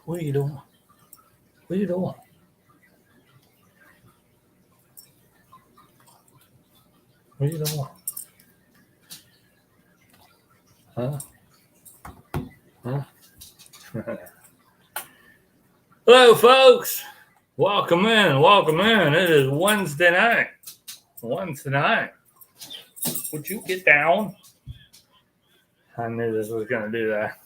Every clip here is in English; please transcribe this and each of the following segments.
What are you doing? What are you doing? What are you doing? Huh? Hello, folks. Welcome in. Welcome in. It is Wednesday night. Wednesday night. Would you get down? I knew this was going to do that.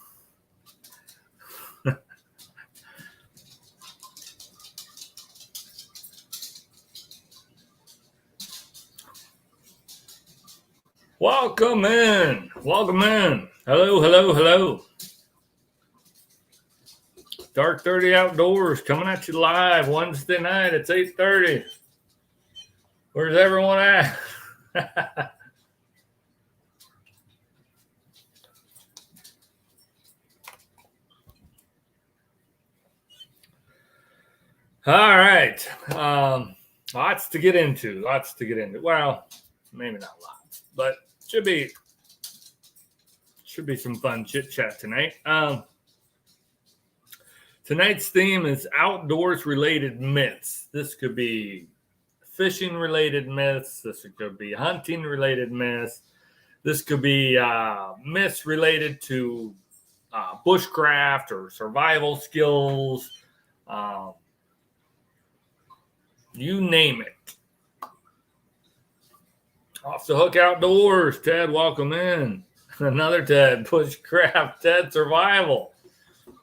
Welcome in. Welcome in. Hello, hello, hello. Dark 30 Outdoors coming at you live Wednesday night. It's 8:30. Where's everyone at? All right. Lots to get into. Well, maybe not lots, but should be some fun chit chat tonight. Tonight's theme is outdoors related myths. This could be fishing related myths. This could be hunting related myths. This could be myths related to bushcraft or survival skills. You name it. Off the Hook Outdoors. Ted, welcome in. Another Ted, bushcraft, Ted, survival.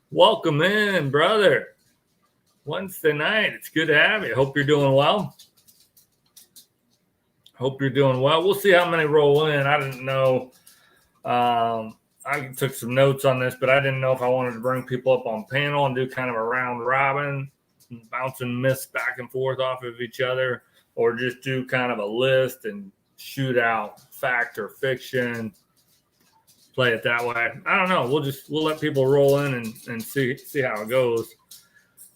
Welcome in, brother. Wednesday night. It's good to have you. Hope you're doing well. We'll see how many roll in. I didn't know. I took some notes on this, but I didn't know if I wanted to bring people up on panel and do kind of a round robin, bouncing myths back and forth off of each other, or just do kind of a list and shoot out fact or fiction. Play it that way. I don't know. We'll let people roll in and see how it goes.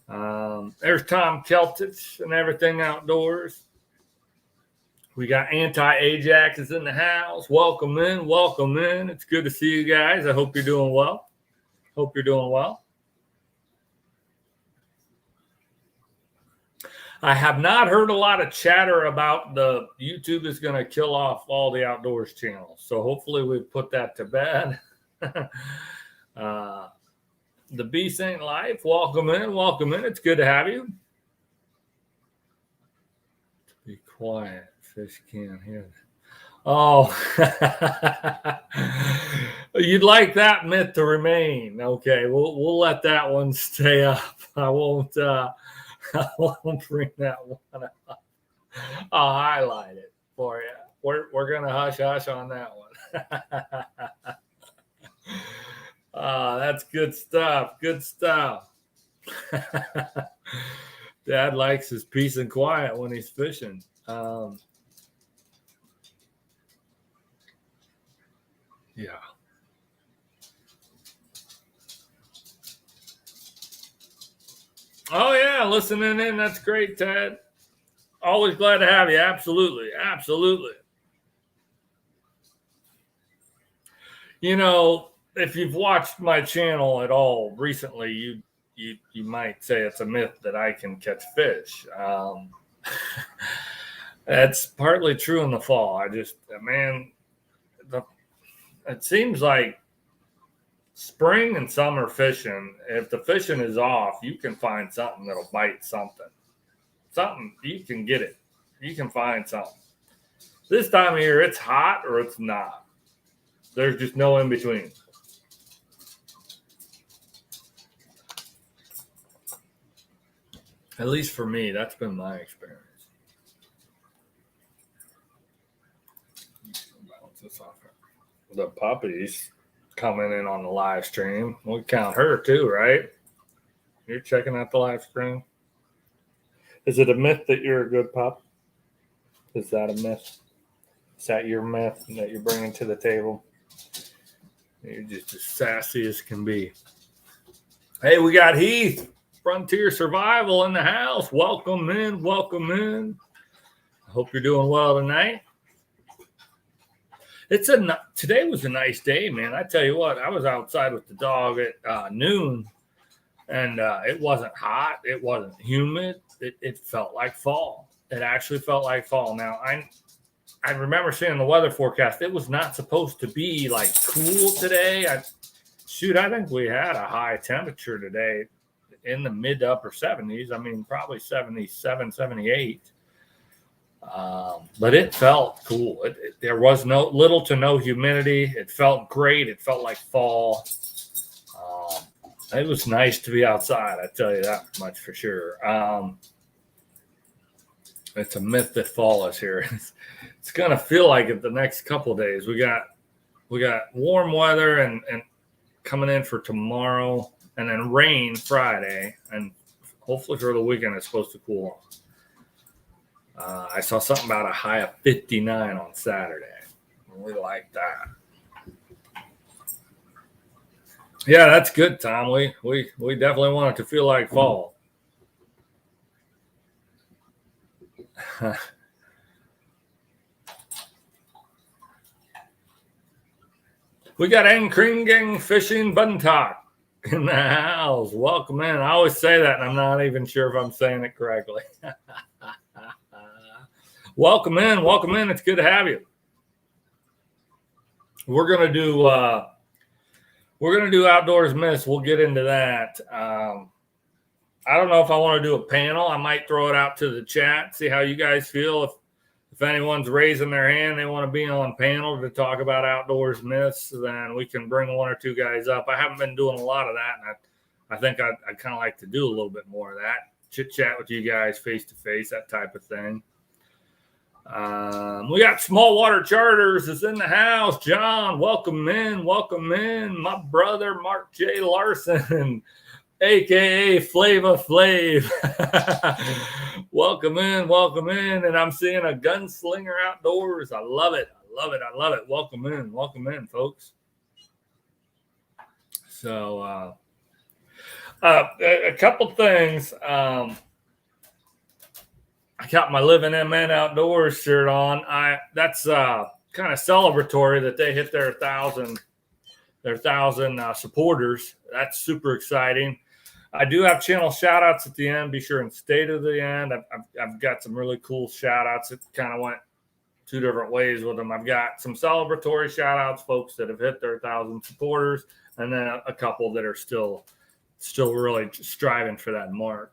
There's Tom Keltich and Everything Outdoors. We got Anti-Ajax is in the house. Welcome in. It's good to see you guys. I hope you're doing well. I have not heard a lot of chatter about the YouTube is going to kill off all the outdoors channels. So hopefully we put that to bed. The B Saint Life, welcome in. It's good to have you. Be quiet. Fish can't hear that. Oh, you'd like that myth to remain. Okay, we'll let that one stay up. I won't bring that one up. I'll highlight it for you. We're gonna hush on that one. That's good stuff. Dad likes his peace and quiet when he's fishing. Yeah. Oh, yeah, listening in. That's great, Ted. Always glad to have you. Absolutely. You know, if you've watched my channel at all recently, you might say it's a myth that I can catch fish. That's partly true in the fall. It seems like spring and summer fishing, if the fishing is off, you can find something that'll bite something. You can get it. You can find something. This time of year, it's hot or it's not. There's just no in between. At least for me, that's been my experience. Bounce this off. The puppies coming in on the live stream. We count her too, right? You're checking out the live stream. Is it a myth that you're a good pup? Is that a myth? Is that your myth that you're bringing to the table? You're just as sassy as can be. Hey, we got Heath, Frontier Survival in the house. Welcome in. I hope you're doing well tonight. Today was a nice day, man. I tell you what, I was outside with the dog at noon. And it wasn't hot. It wasn't humid. It felt like fall. It actually felt like fall. Now, I remember seeing the weather forecast. It was not supposed to be like cool today. I think we had a high temperature today in the mid to upper 70s. I mean, probably 77, 78. But it felt cool. There was little to no humidity. It felt great. It felt like fall. It was nice to be outside. I tell you that much for sure. It's a myth that fall is here. It's gonna feel like it the next couple of days. We got warm weather and coming in for tomorrow, and then rain Friday, and hopefully for the weekend it's supposed to cool off. I saw something about a high of 59 on Saturday. We like that. Yeah, that's good, Tom. We definitely want it to feel like fall. We got Nkringing Fishing Buntock in the house. Welcome in. I always say that, and I'm not even sure if I'm saying it correctly. Welcome in. Welcome in. It's good to have you. We're gonna do Outdoors Miss. We'll get into that. I don't know if I want to do a panel. I might throw it out to the chat, see how you guys feel. If anyone's raising their hand, they want to be on panel to talk about Outdoors Myths, then we can bring one or two guys up. I haven't been doing a lot of that, and I think I'd kind of like to do a little bit more of that. Chit-chat with you guys face-to-face, that type of thing. We got Small Water Charters is in the house. John, welcome in. Welcome in. My brother, Mark J. Larson, a.k.a. Flava Flav. Welcome in. And I'm seeing a Gunslinger Outdoors. I love it. Welcome in, folks. So, a couple things. I got my Living MN Outdoors shirt on. That's kind of celebratory that they hit their 1,000 supporters. That's super exciting. I do have channel shout outs at the end. Be sure and stay to the end. I've got some really cool shout outs that kind of went two different ways with them. I've got some celebratory shout outs, folks that have hit their 1,000 supporters, and then a couple that are still really striving for that mark.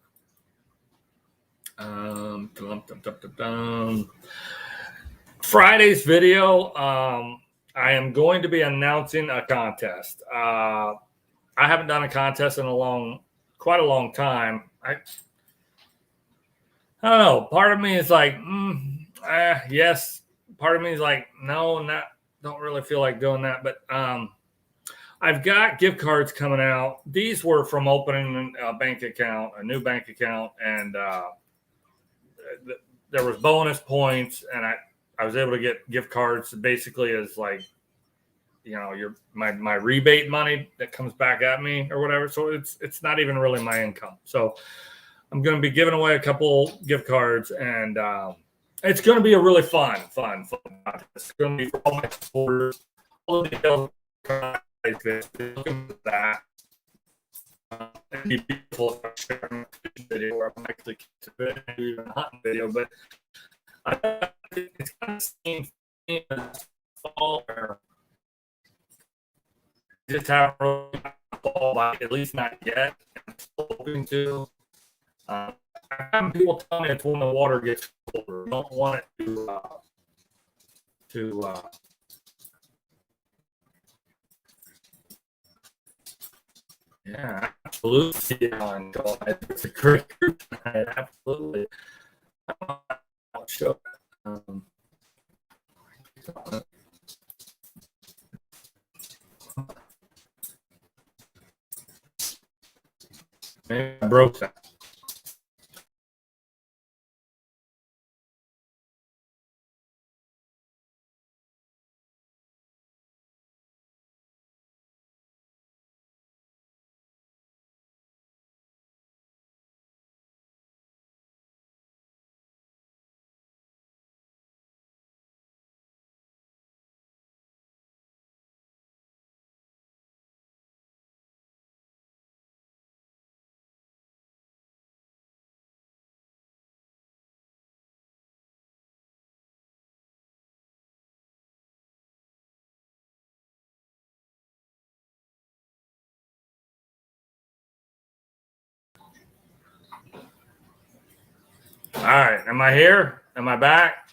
Friday's video, I am going to be announcing a contest. I haven't done a contest in quite a long time. I don't know. Part of me is like, yes. Part of me is like, no, don't really feel like doing that. But I've got gift cards coming out. These were from opening a new bank account, and there was bonus points, and I was able to get gift cards basically as like, my rebate money that comes back at me or whatever. So it's not even really my income. So I'm going to be giving away a couple gift cards, and it's going to be a really fun. It's going to be for all my supporters. All the details that. It'd be beautiful if I share a video where I'm actually do even a hunting video, but it's kind of the same as fall where just haven't really fall by, at least not yet. I'm still hoping to. People tell me it's when the water gets colder. I don't want it to yeah, absolutely. It's a great group tonight. Absolutely. I'll show. Maybe I broke that. All right. Am I here? Am I back?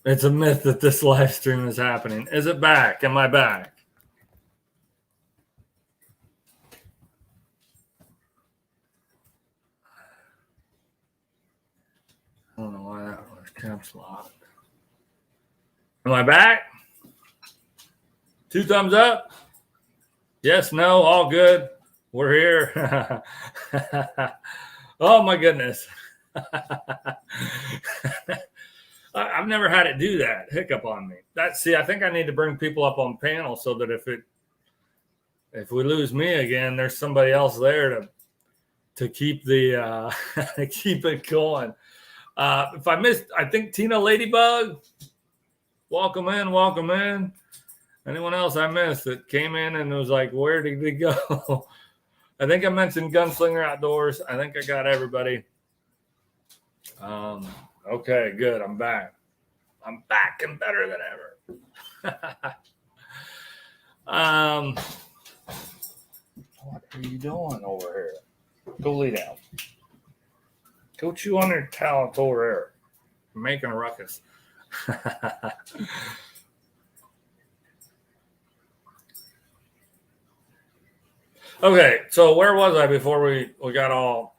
It's a myth that this live stream is happening. Is it back? Am I back? I don't know why that was caps locked. Am I back? 2 thumbs up? Yes, no, all good. We're here. Oh my goodness. I've never had it do that hiccup on me. I think I need to bring people up on panel so that if we lose me again, there's somebody else there to keep the keep it going. If I missed, I think Tina Ladybug, welcome in. Anyone else I missed that came in and was like, where did he go? I think I mentioned Gunslinger Outdoors. I think I got everybody. Okay, good. I'm back. I'm back and better than ever. What are you doing over here? Go lay down. Go chew on your talent over here. You're making a ruckus. Okay, so where was I before we got all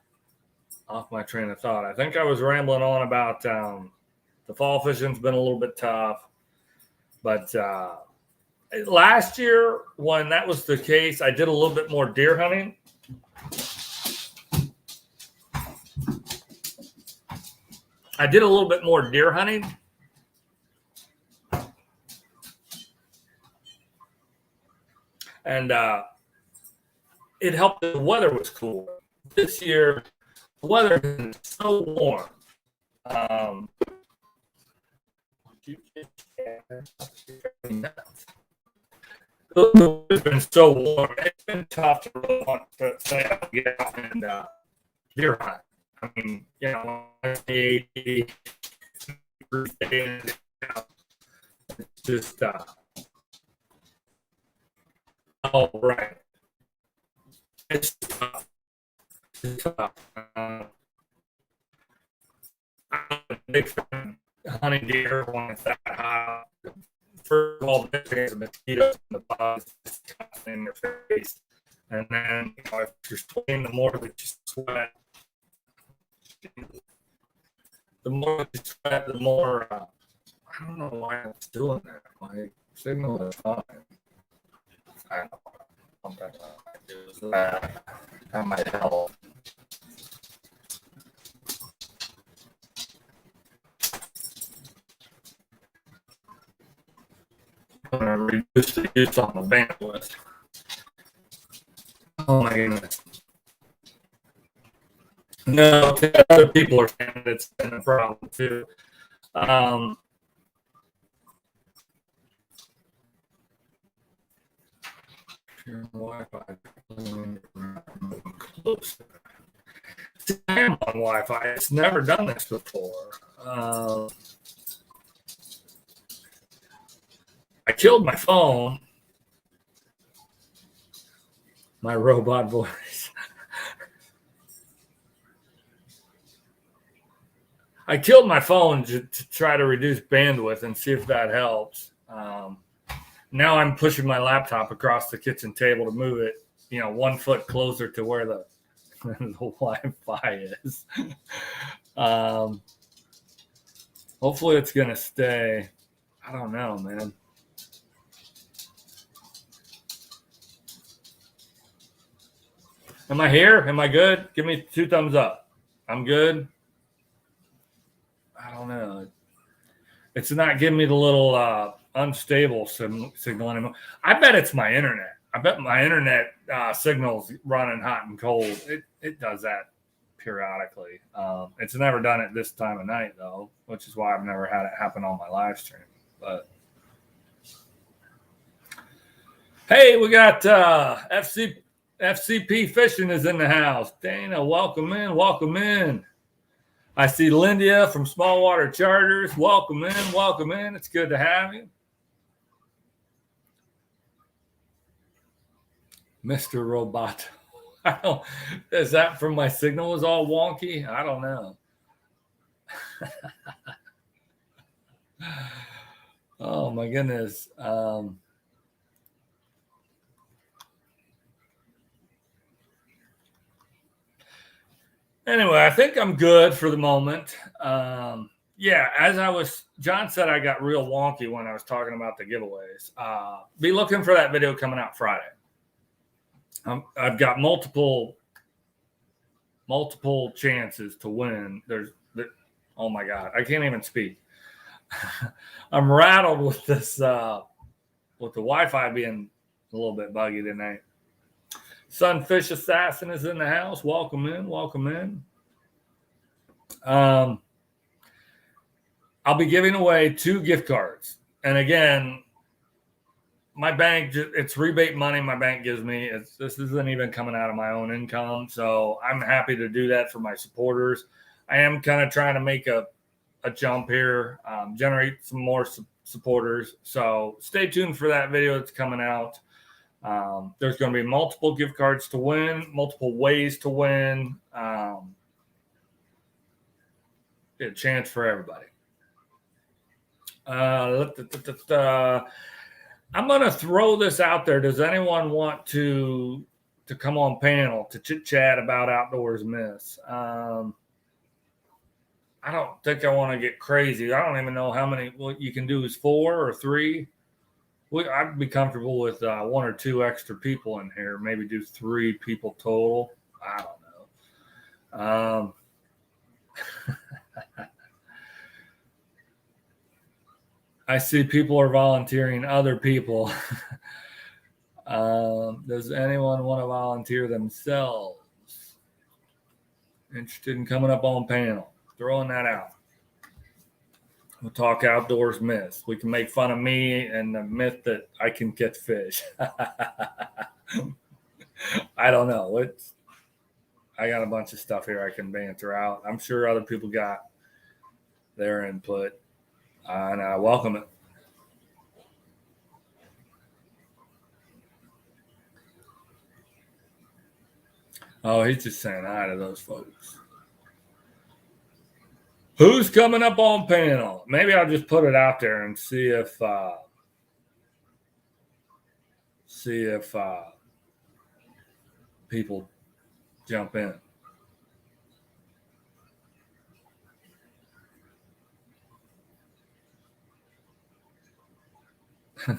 off my train of thought? I think I was rambling on about the fall fishing's been a little bit tough. But last year, when that was the case, I did a little bit more deer hunting. And it helped the weather was cool. This year, the weather is so warm. It's been so warm. It's been tough to really want to say get out and deer hunt. I mean, you know, it's just all right. It's tough. I'm a big fan of hunting deer when it's that hot. First of all, there's mosquitoes in the bug just in your face. And then, you know, if you're sweating, the more that you sweat, the more, I don't know why it's doing that. My signal is fine. I don't know. That might help. I'm going to reduce the use on the bandwidth. Oh my goodness. No, other people are saying it's been a problem too. Wi-Fi. Closer. I am on Wi-Fi. It's never done this before. I killed my phone. My robot voice. I killed my phone to try to reduce bandwidth and see if that helps. Now I'm pushing my laptop across the kitchen table to move it, 1 foot closer to where the Wi-Fi is. Hopefully it's going to stay. I don't know, man. Am I here? Am I good? Give me 2 thumbs up. I'm good. I don't know. It's not giving me the little unstable signal anymore. I bet it's my internet. I bet my internet signal's running hot and cold. It does that periodically. It's never done it this time of night, though, which is why I've never had it happen on my live stream. But hey, we got FCP Fishing is in the house. Dana, welcome in. I see Lindia from Small Water Charters. Welcome in. It's good to have you. Mr. Roboto. I don't. Is that from my signal was all wonky? I don't know. Oh my goodness. Anyway, I think I'm good for the moment. Yeah, John said I got real wonky when I was talking about the giveaways. Be looking for that video coming out Friday. I've got multiple chances to win. Oh my God, I can't even speak. I'm rattled with this, with the Wi-Fi being a little bit buggy tonight. Sunfish Assassin is in the house. Welcome in. Welcome in. I'll be giving away 2 gift cards. And again, my bank, it's rebate money my bank gives me. This isn't even coming out of my own income. So I'm happy to do that for my supporters. I am kind of trying to make a jump here, generate some more supporters. So stay tuned for that video that's coming out. There's going to be multiple gift cards to win, multiple ways to win. A chance for everybody. I'm going to throw this out there. Does anyone want to come on panel to chit chat about Outdoors Myths? I don't think I want to get crazy. I don't even know how many. What you can do is 4 or 3. I'd be comfortable with 1 or 2 extra people in here. Maybe do 3 people total. I don't know. I see people are volunteering other people. Does anyone want to volunteer themselves? Interested in coming up on panel? Throwing that out. We'll talk Outdoors Myths. We can make fun of me and the myth that I can catch fish. I don't know. I got a bunch of stuff here I can banter out. I'm sure other people got their input, and I welcome it. Oh, he's just saying hi to those folks. Who's coming up on panel? Maybe I'll just put it out there and see if people jump in.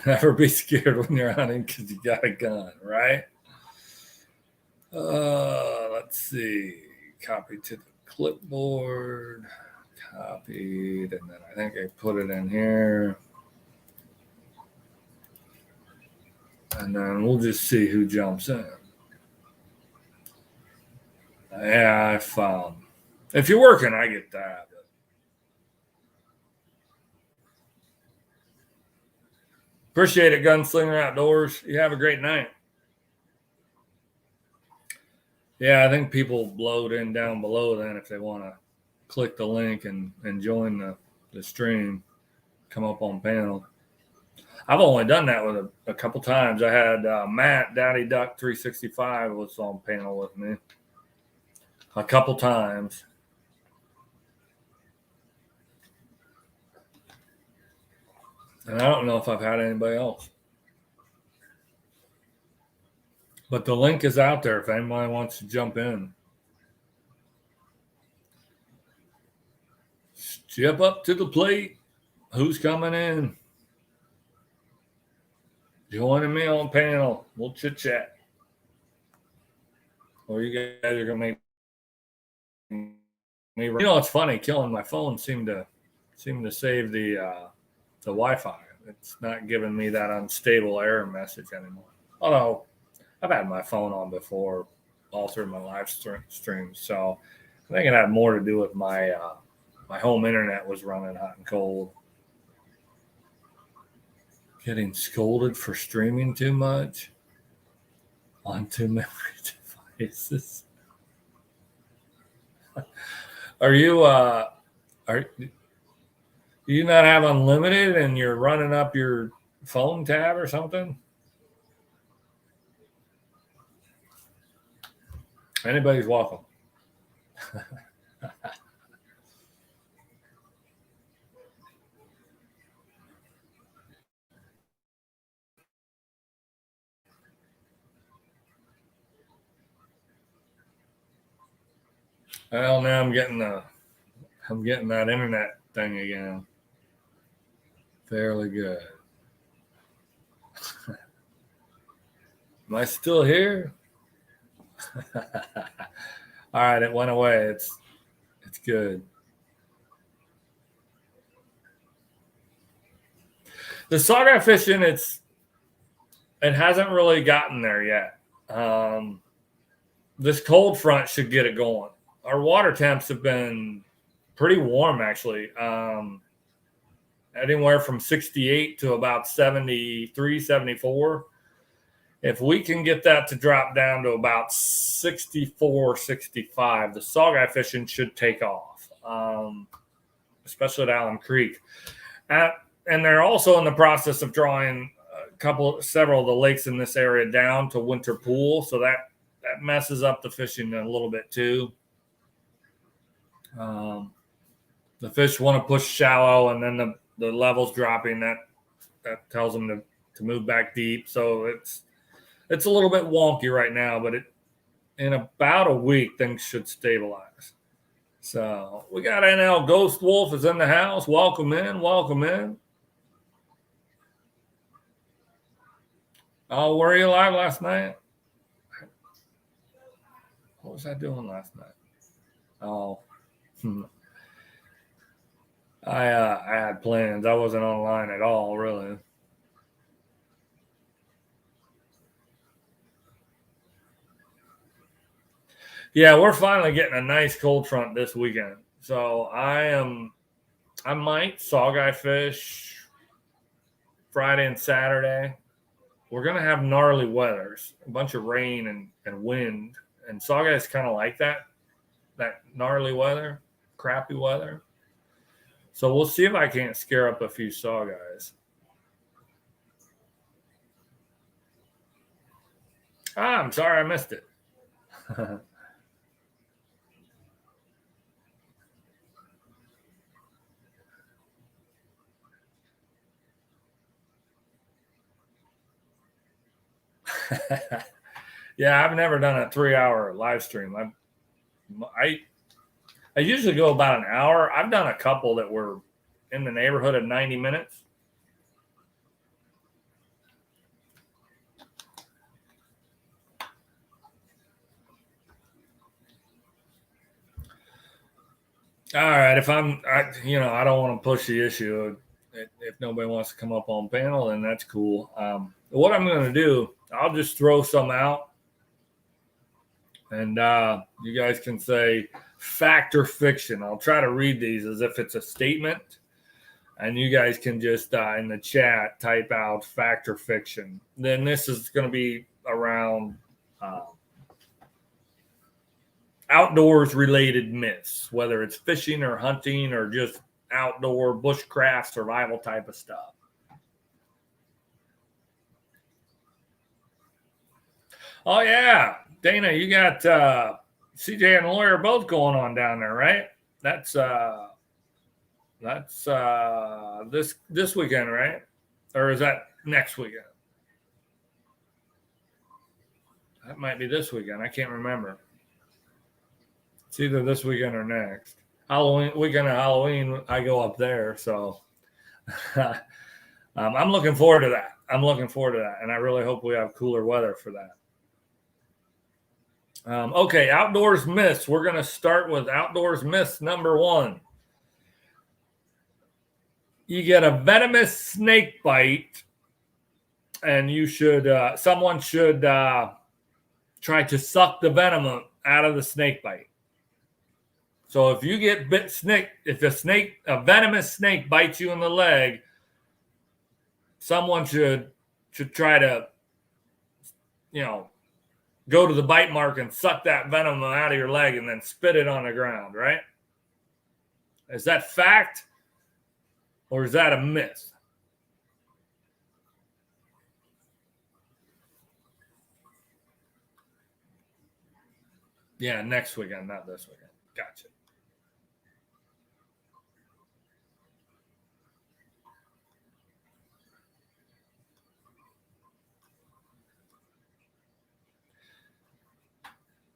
Never be scared when you're hunting because you got a gun, right? Let's see. Copy to the clipboard. Copied, and then I think I put it in here. And then we'll just see who jumps in. Yeah, if you're working, I get that. Appreciate it, Gunslinger Outdoors. You have a great night. Yeah, I think people load in down below then if they want to click the link and join the stream, come up on panel. I've only done that with a couple times. I had Matt, Daddy Duck 365 was on panel with me a couple times. And I don't know if I've had anybody else. But the link is out there if anybody wants to jump in. Step up to the plate. Who's coming in? Joining me on panel. We'll chit chat. Or you guys are gonna make me. You know, it's funny. Killing my phone seemed to save the Wi-Fi. It's not giving me that unstable error message anymore. Although I've had my phone on before, all through my live streams, so I think it had more to do with my my home internet was running hot and cold. Getting scolded for streaming too much on too many devices. Are you do you not have unlimited and you're running up your phone tab or something? Anybody's welcome. Well, now I'm getting that internet thing again. Fairly good. Am I still here? All right, it went away. It's good. The saugeye fishing, it hasn't really gotten there yet. This cold front should get it going. Our water temps have been pretty warm, actually. Anywhere from 68 to about 73, 74. If we can get that to drop down to about 64, 65, the saugeye fishing should take off, especially at Allen Creek. And they're also in the process of drawing several of the lakes in this area down to winter pool, so that messes up the fishing a little bit too. The fish want to push shallow, and then the level's dropping. That tells them to move back deep. So it's a little bit wonky right now, but in about a week things should stabilize. So we got NL Ghost Wolf is in the house. Welcome in. Welcome in. Oh, were you live last night? What was I doing last night? Oh, I had plans. I wasn't online at all, really. Yeah, we're finally getting a nice cold front this weekend. So I might saugeye fish Friday and Saturday. We're gonna have gnarly weathers, a bunch of rain and wind, and saugeye is kind of like that gnarly weather, crappy weather. So we'll see if I can't scare up a few saugeyes. I'm sorry I missed it. Yeah, I've never done a 3-hour live stream. I usually go about an hour. I've done a couple that were in the neighborhood of 90 minutes. All right, I don't want to push the issue. If nobody wants to come up on panel, then that's cool. What I'm going to do, I'll just throw some out, and you guys can say fact or fiction. I'll try to read these as if it's a statement, and you guys can just in the chat type out fact or fiction. Then this is going to be around outdoors related myths, whether it's fishing or hunting or just outdoor bushcraft survival type of stuff. Oh yeah, Dana, you got CJ and the lawyer both going on down there, right? That's this weekend, right? Or is that next weekend? That might be this weekend. I can't remember. It's either this weekend or next. Weekend of Halloween, I go up there. So I'm looking forward to that. And I really hope we have cooler weather for that. Okay, outdoors myths. We're going to start with outdoors myths number 1. You get a venomous snake bite, and someone should try to suck the venom out of the snake bite. So if you get bit if a venomous snake bites you in the leg, someone should try to, go to the bite mark and suck that venom out of your leg and then spit it on the ground, right? Is that fact or is that a myth? Yeah, next weekend, not this weekend. Gotcha.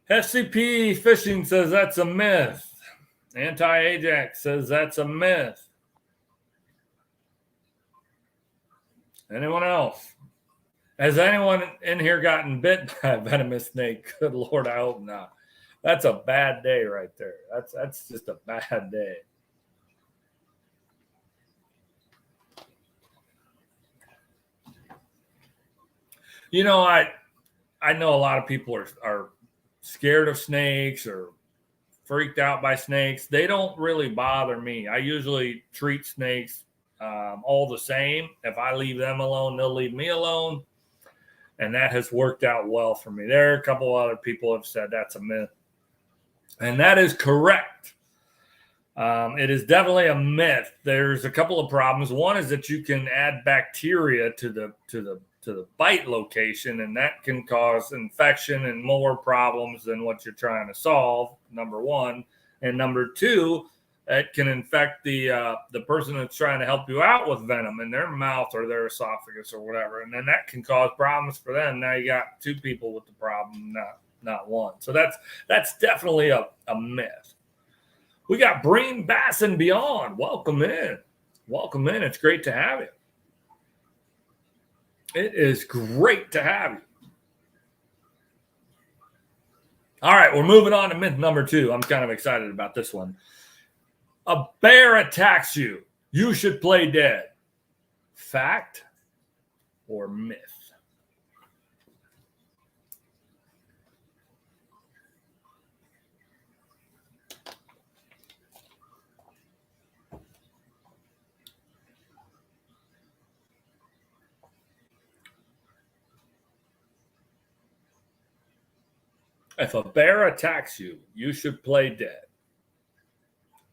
FCP Fishing says that's a myth. Anti-Ajax says that's a myth. Anyone else? Has anyone in here gotten bit by a venomous snake? Good Lord, I hope not. That's a bad day right there. That's just a bad day. You know, I know a lot of people are scared of snakes or freaked out by snakes. They don't really bother me. I usually treat snakes all the same. If I leave them alone, they'll leave me alone. And that has worked out well for me. There are a couple other people have said that's a myth. And that is correct. It is definitely a myth. There's a couple of problems. One is that you can add bacteria to the bite location, and that can cause infection and more problems than what you're trying to solve, number one. And number two, it can infect the person that's trying to help you out with venom in their mouth or their esophagus or whatever. And then that can cause problems for them. Now you got two people with the problem, not one. So that's definitely a myth. We got Breen Bass and Beyond. Welcome in. Welcome in. It's great to have you. It is great to have you. All right, we're moving on to myth number 2. I'm kind of excited about this one. A bear attacks you. You should play dead. Fact or myth? If a bear attacks you, you should play dead.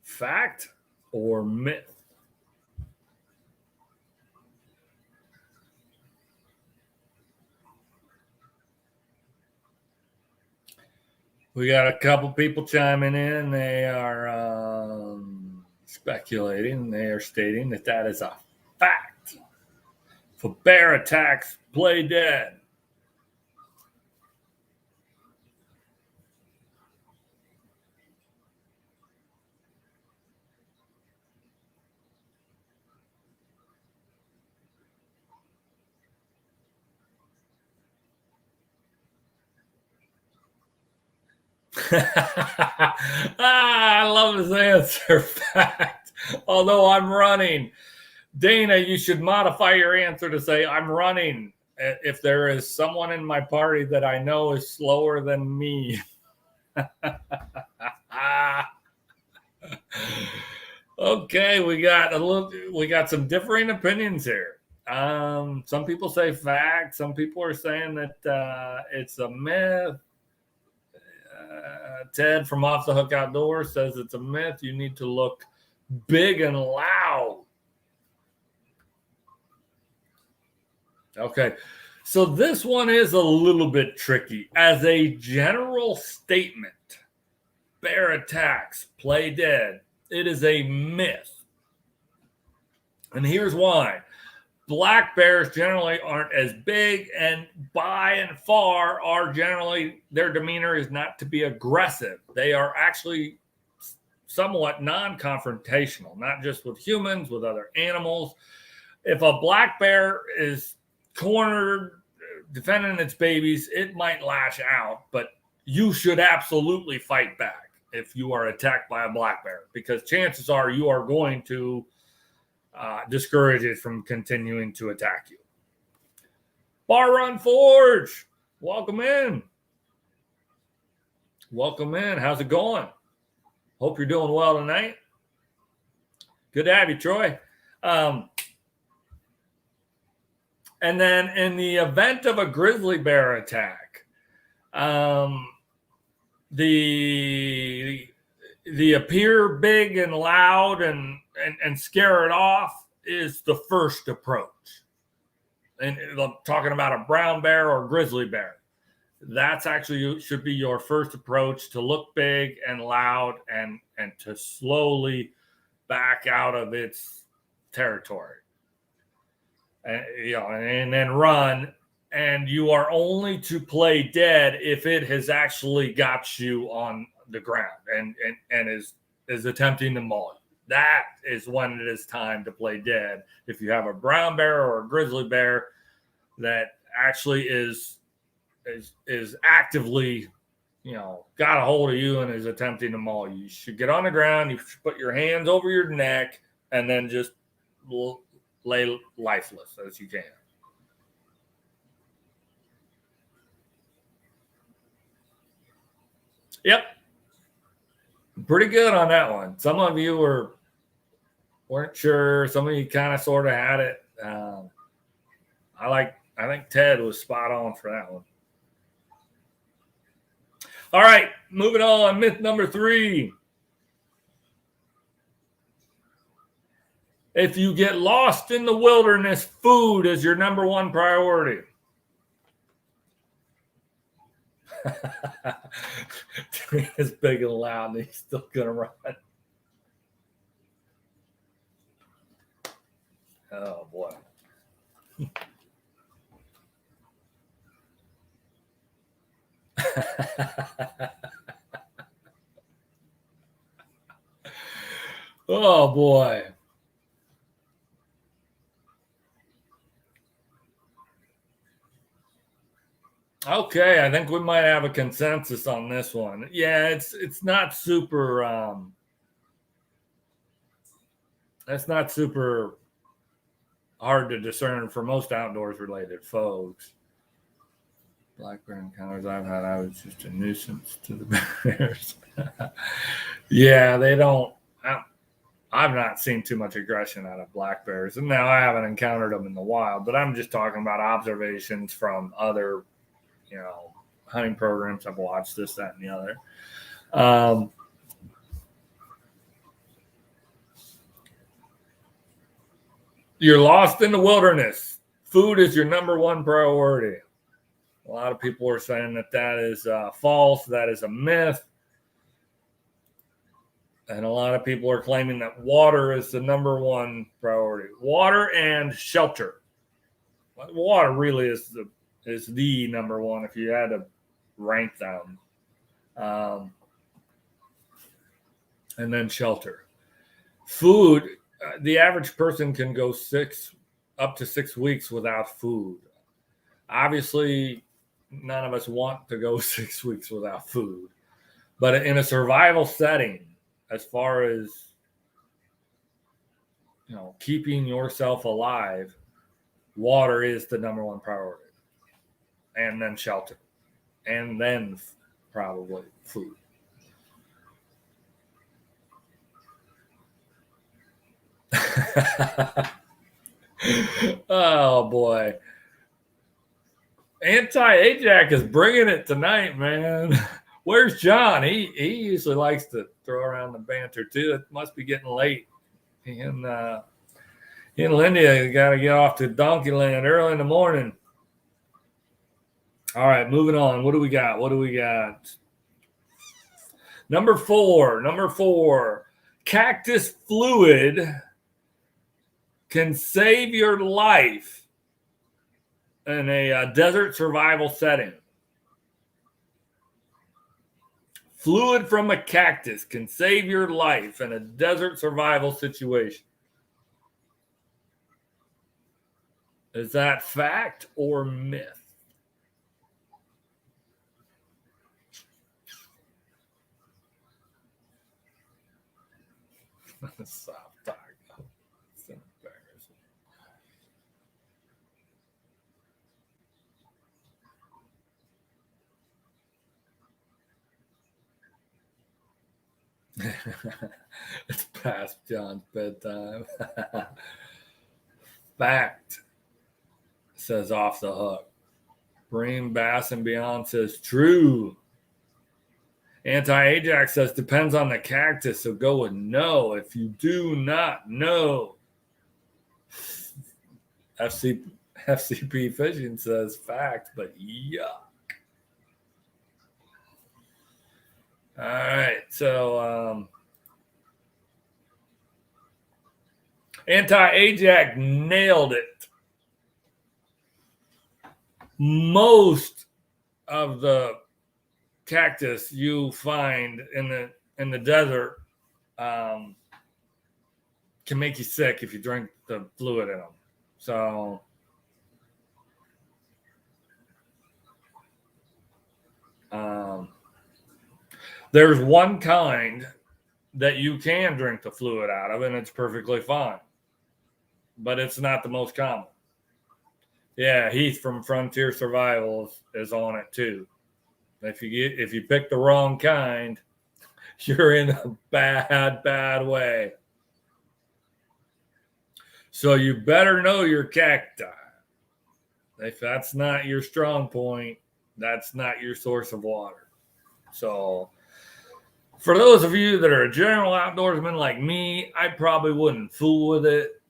Fact or myth? We got a couple people chiming in. They are speculating. They are stating that is a fact. If a bear attacks, play dead. I love his answer. Fact. Although I'm running. Dana, you should modify your answer to say, I'm running. If there is someone in my party that I know is slower than me. Okay, we got some differing opinions here. Some people say fact. Some people are saying that it's a myth. Ted from Off the Hook Outdoors says it's a myth. You need to look big and loud. Okay, so this one is a little bit tricky. As a general statement, bear attacks, play dead. It is a myth. And here's why. Black bears generally aren't as big, and by and far are generally, their demeanor is not to be aggressive. They are actually somewhat non-confrontational, not just with humans, with other animals. If a black bear is cornered, defending its babies, it might lash out, but you should absolutely fight back if you are attacked by a black bear, because chances are you are going to discourage it from continuing to attack you. Bar Run Forge, welcome in. Welcome in. How's it going? Hope you're doing well tonight. Good to have you, Troy. And then in the event of a grizzly bear attack, the appear big and loud and scare it off is the first approach. And I'm talking about a brown bear or grizzly bear. that's actually should be your first approach, to look big and loud and to slowly back out of its territory. And, and then run. And you are only to play dead if it has actually got you on the ground and is attempting to maul you. That is when it is time to play dead. If you have a brown bear or a grizzly bear that actually is actively, got a hold of you and is attempting to maul you, you should get on the ground. You should put your hands over your neck and then just lay lifeless as you can. Yep. Pretty good on that one. Some of you weren't sure. Some of you kind of sort of had it. I think Ted was spot on for that one. All right, moving on. Myth number 3. If you get lost in the wilderness, food is your number one priority. It's big and loud, and he's still going to run. Oh, boy. Oh, boy. Okay, I think we might have a consensus on this one. Yeah, it's not super that's not super hard to discern for most outdoors related folks. Black bear encounters I've had, I was just a nuisance to the bears. Yeah, they don't. I've not seen too much aggression out of black bears, and now I haven't encountered them in the wild. But I'm just talking about observations from other, hunting programs I've watched, this, that, and the other. You're lost in the wilderness. Food is your number one priority. A lot of people are saying that is false. That is a myth. And a lot of people are claiming that water is the number one priority. Water and shelter. Water really is the number one if you had to rank them. And then shelter. Food, the average person can go up to 6 weeks without food. Obviously, none of us want to go 6 weeks without food. But in a survival setting, as far as, keeping yourself alive, water is the number one priority. And then shelter. And then probably food. Oh, boy. Anti-Ajax is bringing it tonight, man. Where's John? He usually likes to throw around the banter, too. It must be getting late. He and Lindy got to get off to Donkeyland early in the morning. All right, moving on. What do we got? Number four. Cactus fluid can save your life in a desert survival setting. Fluid from a cactus can save your life in a desert survival situation. Is that fact or myth? Soft dog. It's embarrassing. It's past John's bedtime. Fact, says Off the Hook. Bream, Bass, and Beyond says true. Anti-Ajax says depends on the cactus, so go with no if you do not know. FCP Fishing says fact, but yuck. All right. So Anti-Ajax nailed it. Most of the cactus you find in the desert can make you sick if you drink the fluid in them. So there's one kind that you can drink the fluid out of, and it's perfectly fine. But it's not the most common. Yeah, Heath from Frontier Survival is on it too. If you pick the wrong kind, you're in a bad way. So you better know your cacti. If that's not your strong point, that's not your source of water. So for those of you that are a general outdoorsman like me, I probably wouldn't fool with it.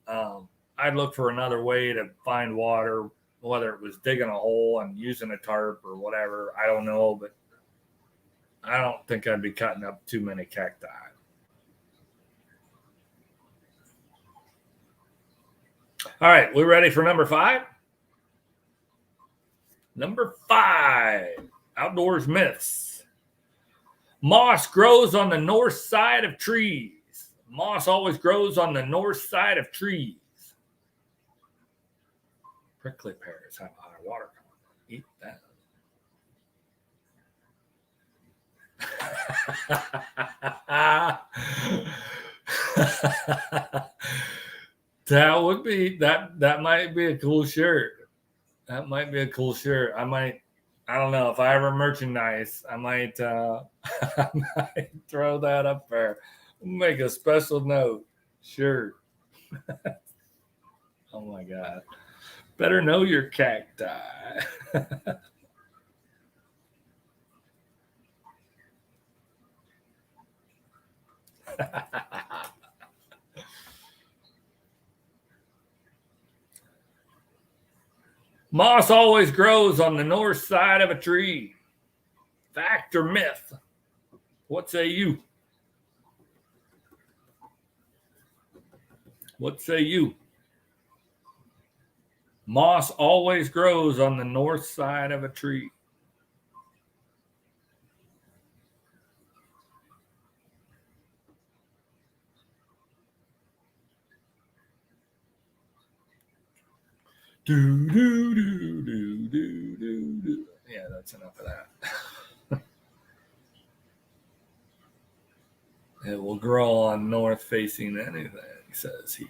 I'd look for another way to find water, whether it was digging a hole and using a tarp or whatever. I don't know, but I don't think I'd be cutting up too many cacti. All right, we ready for number 5? Number 5, outdoors myths. Moss grows on the north side of trees. Moss always grows on the north side of trees. Prickly pears have high water content. Eat that. That would be that might be a cool shirt. That might be a cool shirt. I don't know if I ever merchandise, I might throw that up there. Make a special note. Shirt. Oh my God. Better know your cacti. Moss always grows on the north side of a tree. Fact or myth? What say you? What say you? Moss always grows on the north side of a tree. Do, do, do, do, do, do, do. Yeah, that's enough of that. It will grow on north facing anything, says he.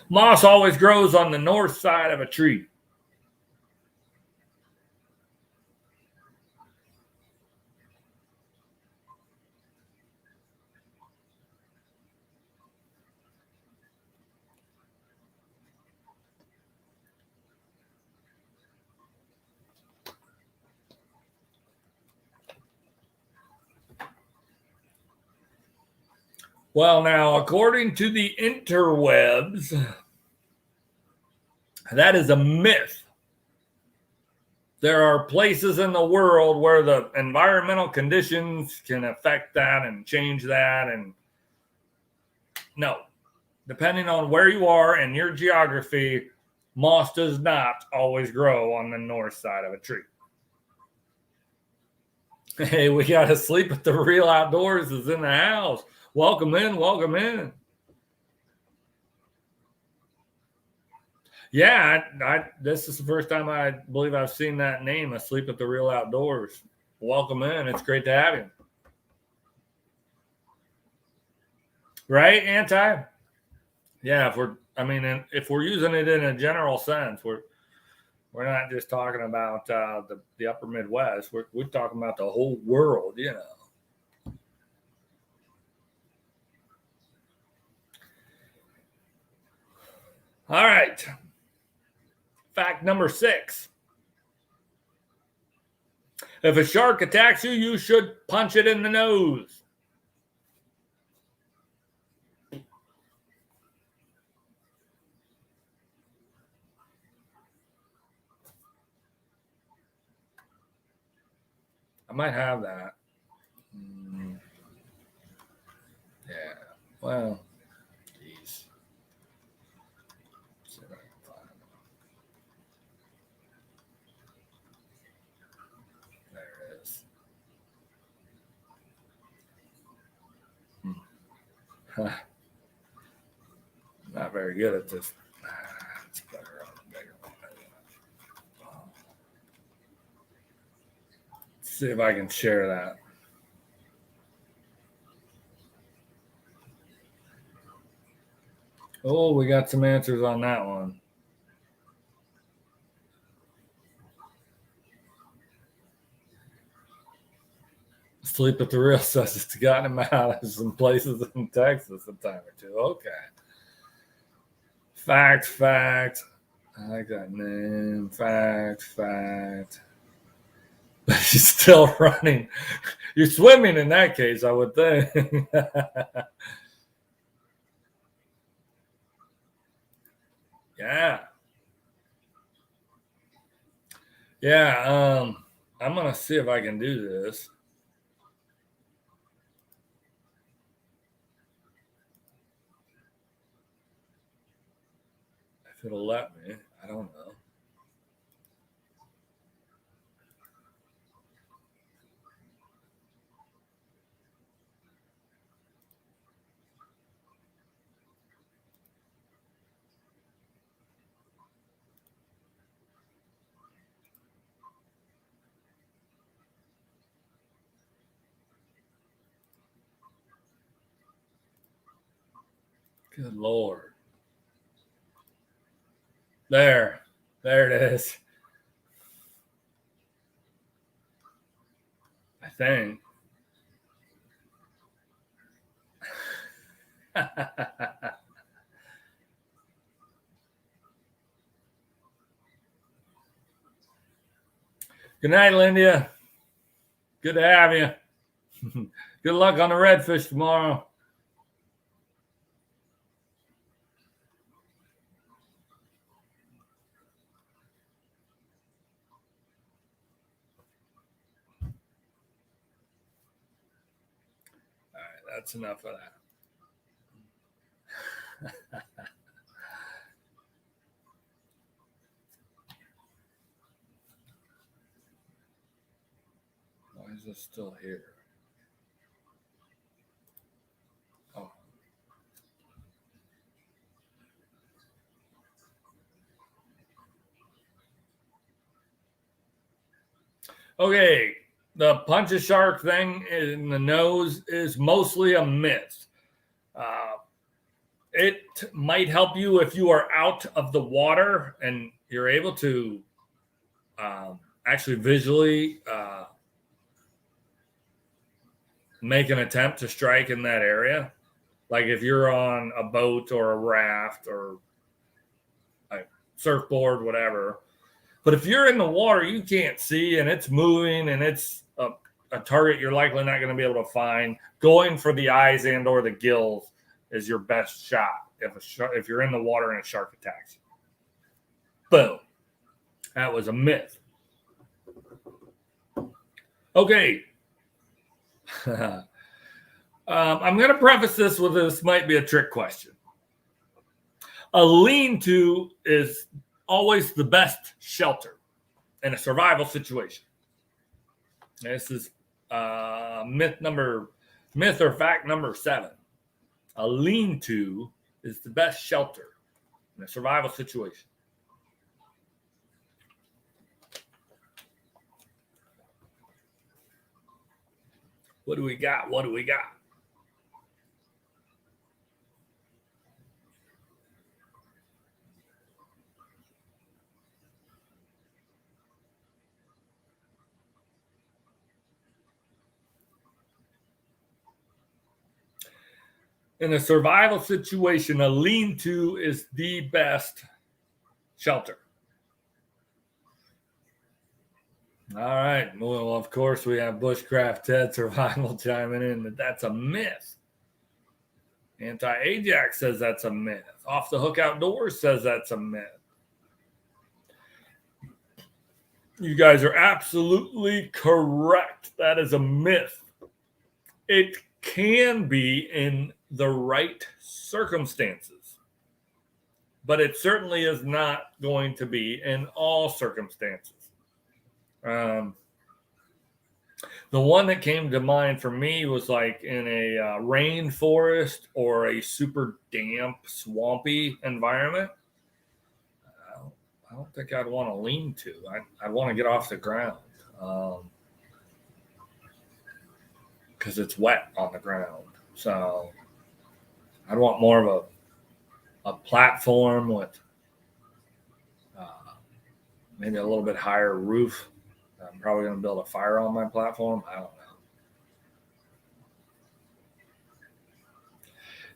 Moss always grows on the north side of a tree. Well, now, according to the interwebs, that is a myth. There are places in the world where the environmental conditions can affect that and change that. And no, depending on where you are and your geography, moss does not always grow on the north side of a tree. Hey, we got to sleep at the Real Outdoors is in the house. Welcome in, welcome in. Yeah, this is the first time I believe I've seen that name, Asleep at the Real Outdoors. Welcome in. It's great to have you. Right, Anti? Yeah, if we're using it in a general sense, we're not just talking about the upper Midwest. We're talking about the whole world, you know. All right. Fact number 6. If a shark attacks you, you should punch it in the nose. I might have that. Yeah. Well, geez. See if I can find it. There it is. Not very good at this. It's better on the bigger one. Let's see if I can share that. Oh, we got some answers on that one. Sleep at the Real says it's gotten him out of some places in Texas a time or two. Okay. Fact. I like that name. Fact. But he's still running. You're swimming in that case, I would think. Yeah. I'm gonna see if I can do this. If it'll let me, I don't know. Good Lord. There it is. I think. Good night, Lindia. Good to have you. Good luck on the redfish tomorrow. All right, that's enough of that. Why is this still here? Oh. Okay, the punch a shark thing in the nose is mostly a myth. It might help you if you are out of the water and you're able to actually visually make an attempt to strike in that area. Like if you're on a boat or a raft or a surfboard, whatever. But if you're in the water, you can't see and it's moving and it's a target you're likely not going to be able to find. Going for the eyes and or the gills is your best shot if you're in the water and a shark attacks you. Boom. That was a myth. Okay. I'm going to preface this with this might be a trick question. A lean-to is always the best shelter in a survival situation. This is myth or fact number 7. A lean-to is the best shelter in a survival situation. What do we got? In a survival situation, a lean-to is the best shelter. All right. Well, of course, we have Bushcraft Ted Survival chiming in that that's a myth. Anti-Ajax says that's a myth. Off the Hook Outdoors says that's a myth. You guys are absolutely correct. That is a myth. It can be in the right circumstances, but it certainly is not going to be in all circumstances. The one that came to mind for me was like in a rainforest or a super damp, swampy environment. I don't think I'd want to lean to. I'd want to get off the ground because it's wet on the ground. So I'd want more of a platform with maybe a little bit higher roof. I'm probably going to build a fire on my platform. I don't know.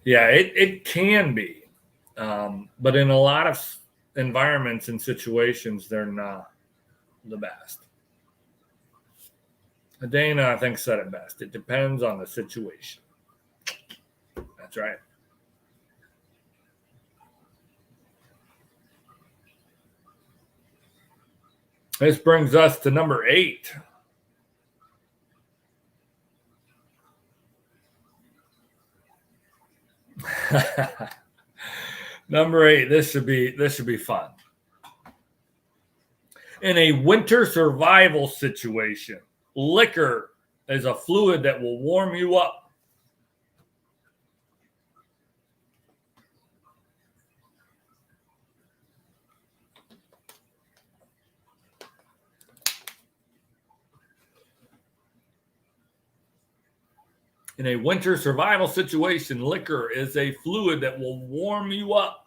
Yeah, it can be. But in a lot of environments and situations, they're not the best. Dana, I think, said it best. It depends on the situation. That's right. This brings us to number 8. Number 8. This should be fun. In a winter survival situation, liquor is a fluid that will warm you up. In a winter survival situation, liquor is a fluid that will warm you up.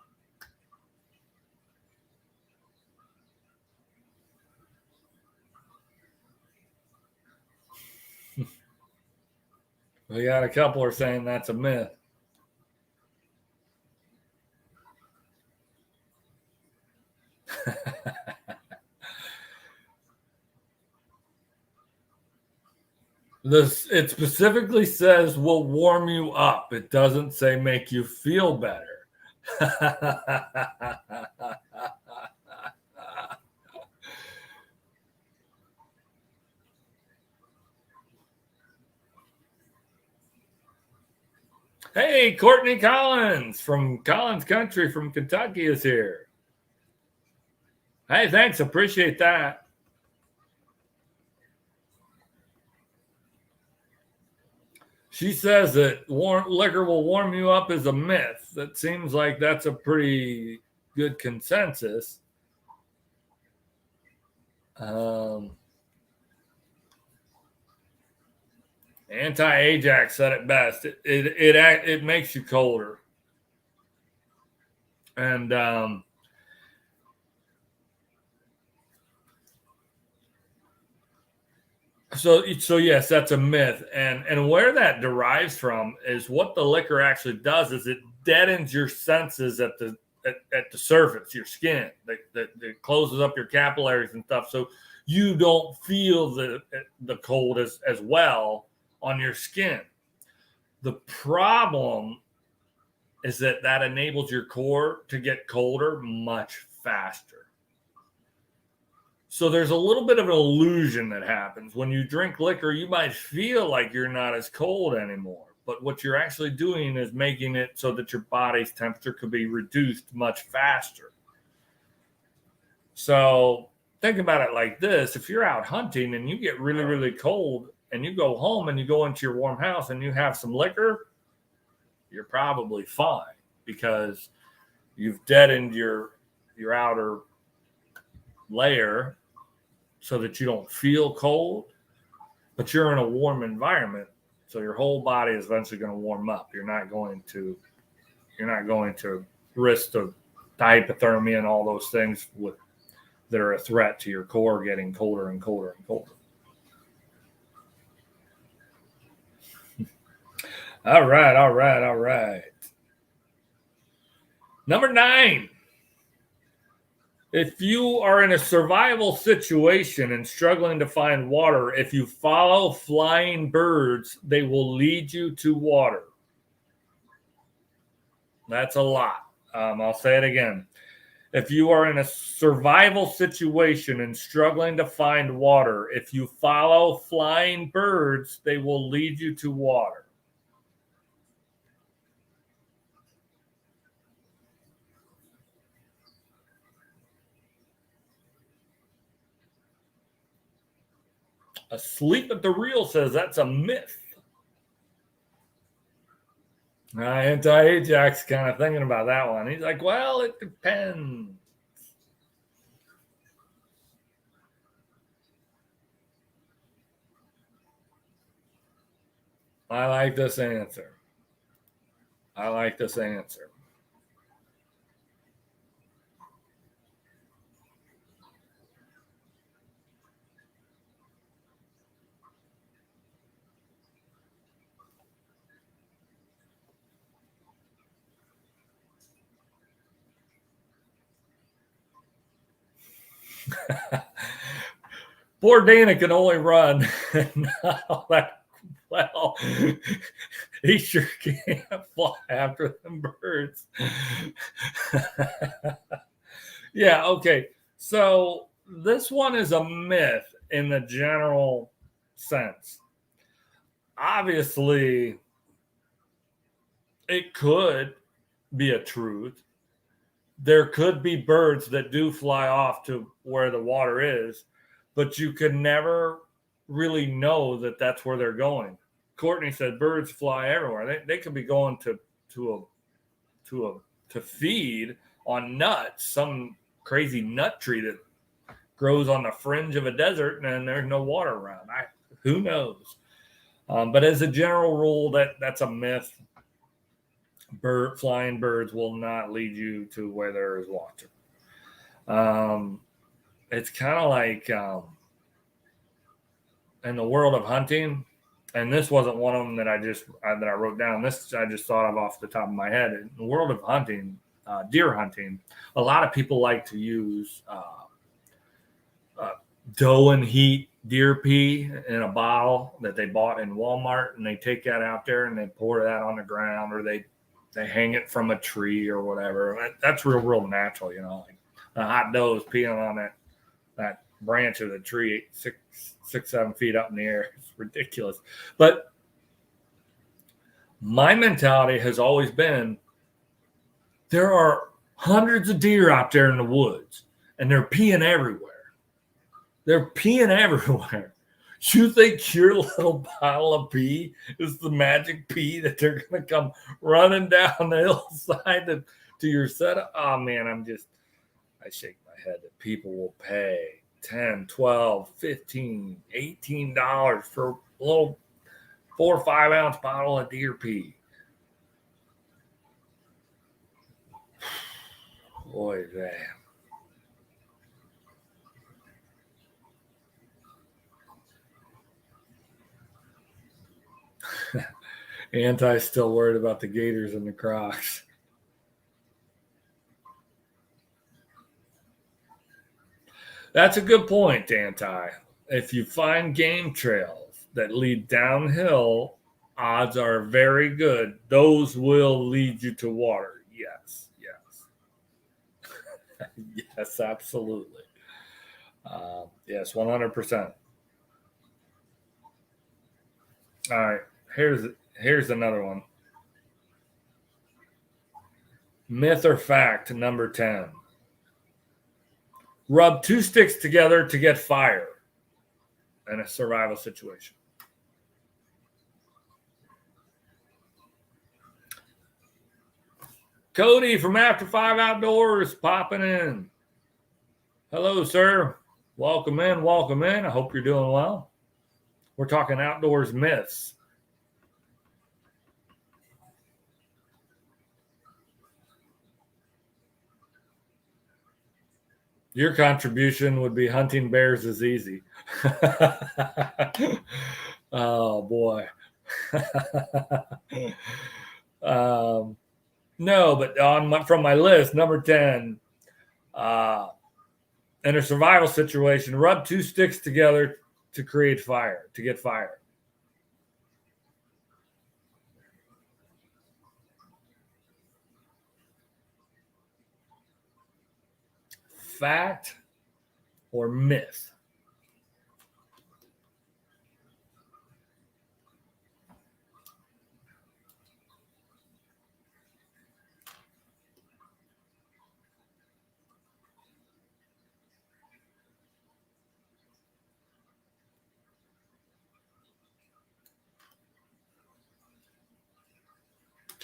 We got a couple are saying that's a myth. It specifically says will warm you up. It doesn't say make you feel better. Hey, Courtney Collins from Collins Country from Kentucky is here. Hey, thanks. Appreciate that. She says that liquor will warm you up is a myth. That seems like that's a pretty good consensus. Anti-Ajax said it best. It makes you colder. And so yes, that's a myth. And where that derives from is what the liquor actually does is it deadens your senses at the surface, your skin. That closes up your capillaries and stuff. So you don't feel the cold as well on your skin. The problem is that enables your core to get colder much faster. So there's a little bit of an illusion that happens. When you drink liquor, you might feel like you're not as cold anymore. But what you're actually doing is making it so that your body's temperature could be reduced much faster. So think about it like this. If you're out hunting and you get really, really cold and you go home and you go into your warm house and you have some liquor, you're probably fine because you've deadened your outer layer so that you don't feel cold, but you're in a warm environment, so your whole body is eventually going to warm up. You're not going to risk the hypothermia and all those things that are a threat to your core getting colder and colder and colder. All right. Number 9. If you are in a survival situation and struggling to find water, if you follow flying birds, they will lead you to water. That's a lot. I'll say it again. If you are in a survival situation and struggling to find water, if you follow flying birds, they will lead you to water. Asleep at the Reel says that's a myth. Anti-Ajax kind of thinking about that one. He's like, well, it depends. I like this answer. I like this answer. Poor Dana can only run not all that well. He sure can't fly after them birds. Yeah, okay. So this one is a myth in the general sense. Obviously, it could be a truth. There could be birds that do fly off to where the water is, but you could never really know that that's where they're going. Courtney said birds fly everywhere. They could be going to feed on nuts, some crazy nut tree that grows on the fringe of a desert and there's no water around. Who knows? But as a general rule, that's a myth. Flying birds will not lead you to where there is water. It's kind of like in the world of hunting, and this wasn't one of them that I wrote down. This I just thought of off the top of my head. In the world of hunting, deer hunting, a lot of people like to use doe and heat deer pee in a bottle that they bought in Walmart, and they take that out there and they pour that on the ground, or they hang it from a tree or whatever. That's real natural, you know. Like the hot doe is peeing on that branch of the tree 6-7 feet up in the air. It's ridiculous. But my mentality has always been there are hundreds of deer out there in the woods, and they're peeing everywhere. They're peeing everywhere. You think your little bottle of pee is the magic pee that they're going to come running down the hillside to your setup? Oh, man, I shake my head that people will pay $10, $12, $15, $18 for a little 4 or 5 ounce bottle of deer pee. Boy, man. Anti still worried about the Gators and the Crocs. That's a good point, Anti. If you find game trails that lead downhill, odds are very good those will lead you to water. Yes. Yes, absolutely. Yes, 100%. All right, here's another one. Myth or fact number 10. Rub 2 sticks together to get fire in a survival situation. Cody from After 5 Outdoors popping in. Hello, sir. Welcome in. I hope you're doing well. We're talking outdoors myths. Your contribution would be hunting bears is easy. Oh, boy. No, but from my list, number 10, in a survival situation, rub 2 sticks together to create fire, to get fire. fact or myth?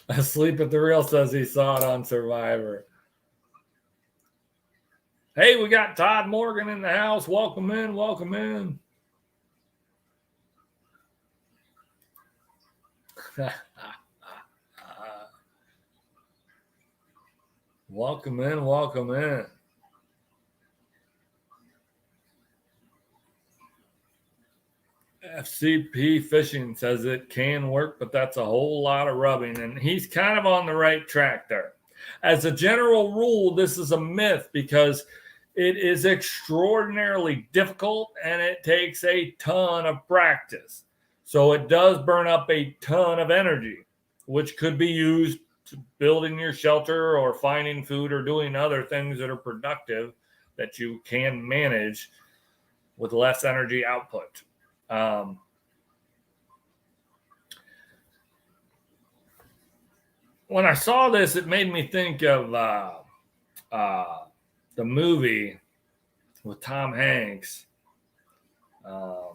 Asleep at the Real says he saw it on Survivor. Hey, we got Todd Morgan in the house. Welcome in. Welcome in. Welcome in. Welcome in. FCP Fishing says it can work, but that's a whole lot of rubbing. And he's kind of on the right track there. As a general rule, this is a myth because it is extraordinarily difficult and it takes a ton of practice. So it does burn up a ton of energy, which could be used to building your shelter or finding food or doing other things that are productive that you can manage with less energy output. When I saw this, it made me think of the movie with Tom Hanks. I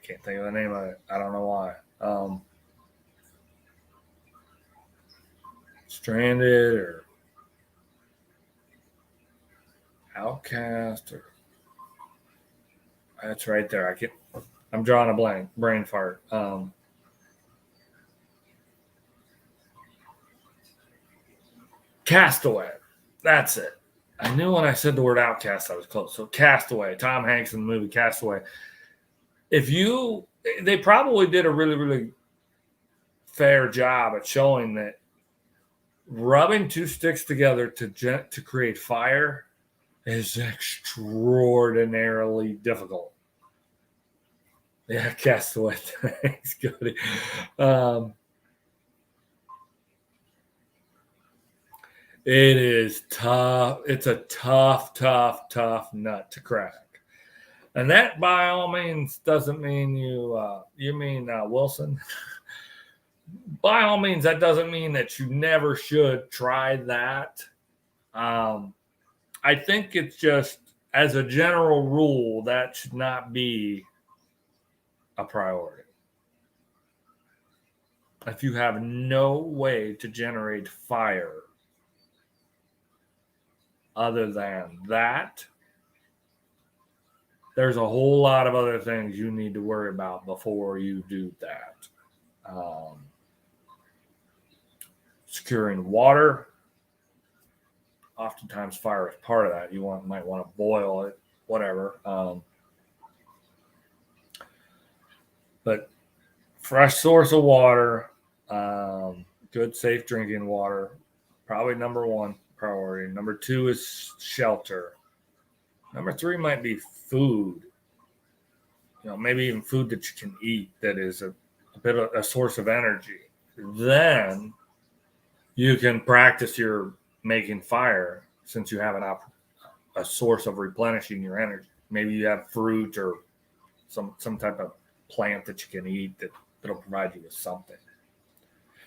can't think of the name of it. I don't know why. Stranded or Outcast or that's right there. I'm drawing a blank. Brain fart. Castaway. That's it. I knew when I said the word Outcast, I was close. So Castaway. Tom Hanks in the movie Castaway. They probably did a really, really fair job at showing that rubbing two sticks together to create fire is extraordinarily difficult. Yeah, Castaway. Thanks, Cody. It is tough. It's a tough nut to crack. And that, by all means, doesn't mean you mean Wilson. By all means, that doesn't mean that you never should try that. I think it's just, as a general rule, that should not be a priority. If you have no way to generate fire other than that, there's a whole lot of other things you need to worry about before you do that. Securing water. Oftentimes fire is part of that. You might want to boil it, whatever. But fresh source of water, good, safe drinking water, probably number one priority. Number two is shelter. Number three might be food. Maybe even food that you can eat that is a bit of a source of energy. Then you can practice your making fire since you have a source of replenishing your energy. Maybe you have fruit or some type of plant that you can eat that'll provide you with something.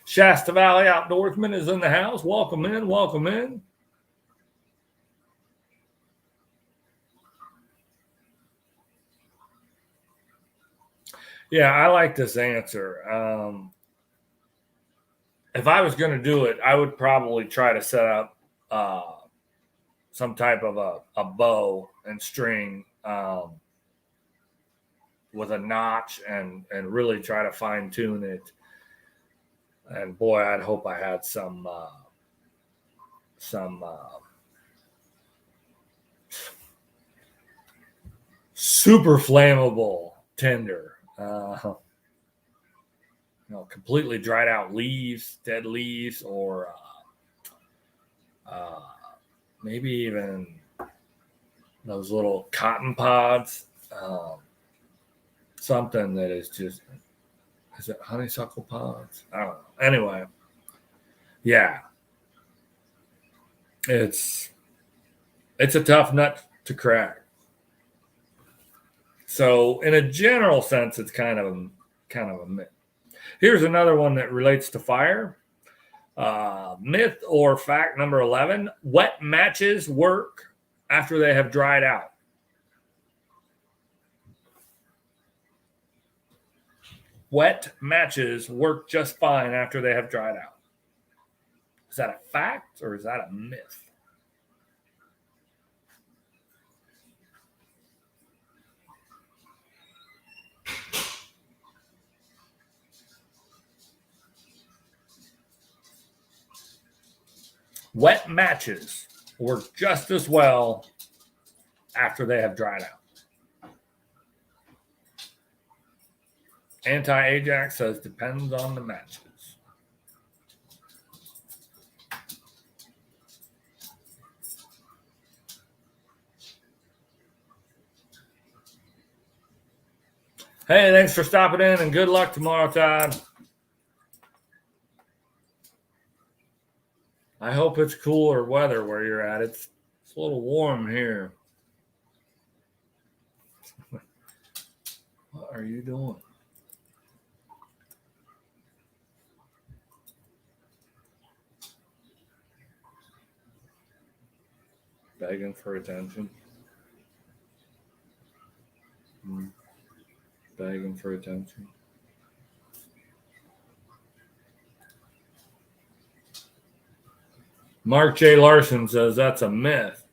Shasta Valley Outdoorsman is in the house. Welcome in. Welcome in. Yeah, I like this answer. If I was going to do it, I would probably try to set up some type of a bow and string with a notch and really try to fine tune it. And boy, I'd hope I had some super flammable tinder. Completely dried out leaves, dead leaves, or maybe even those little cotton pods. Something that is just, is it honeysuckle pods? I don't know. Anyway, yeah. It's It's a tough nut to crack. So in a general sense, it's kind of a myth. Here's another one that relates to fire. Myth or fact number 11: wet matches work after they have dried out. Wet matches work just fine after they have dried out. Is that a fact or is that a myth? Wet matches work just as well after they have dried out. Anti-Ajax says depends on the matches. Hey, thanks for stopping in and good luck tomorrow, Todd. I hope it's cooler weather where you're at. It's a little warm here. What are you doing? Begging for attention. Begging for attention. Mark J. Larson says that's a myth.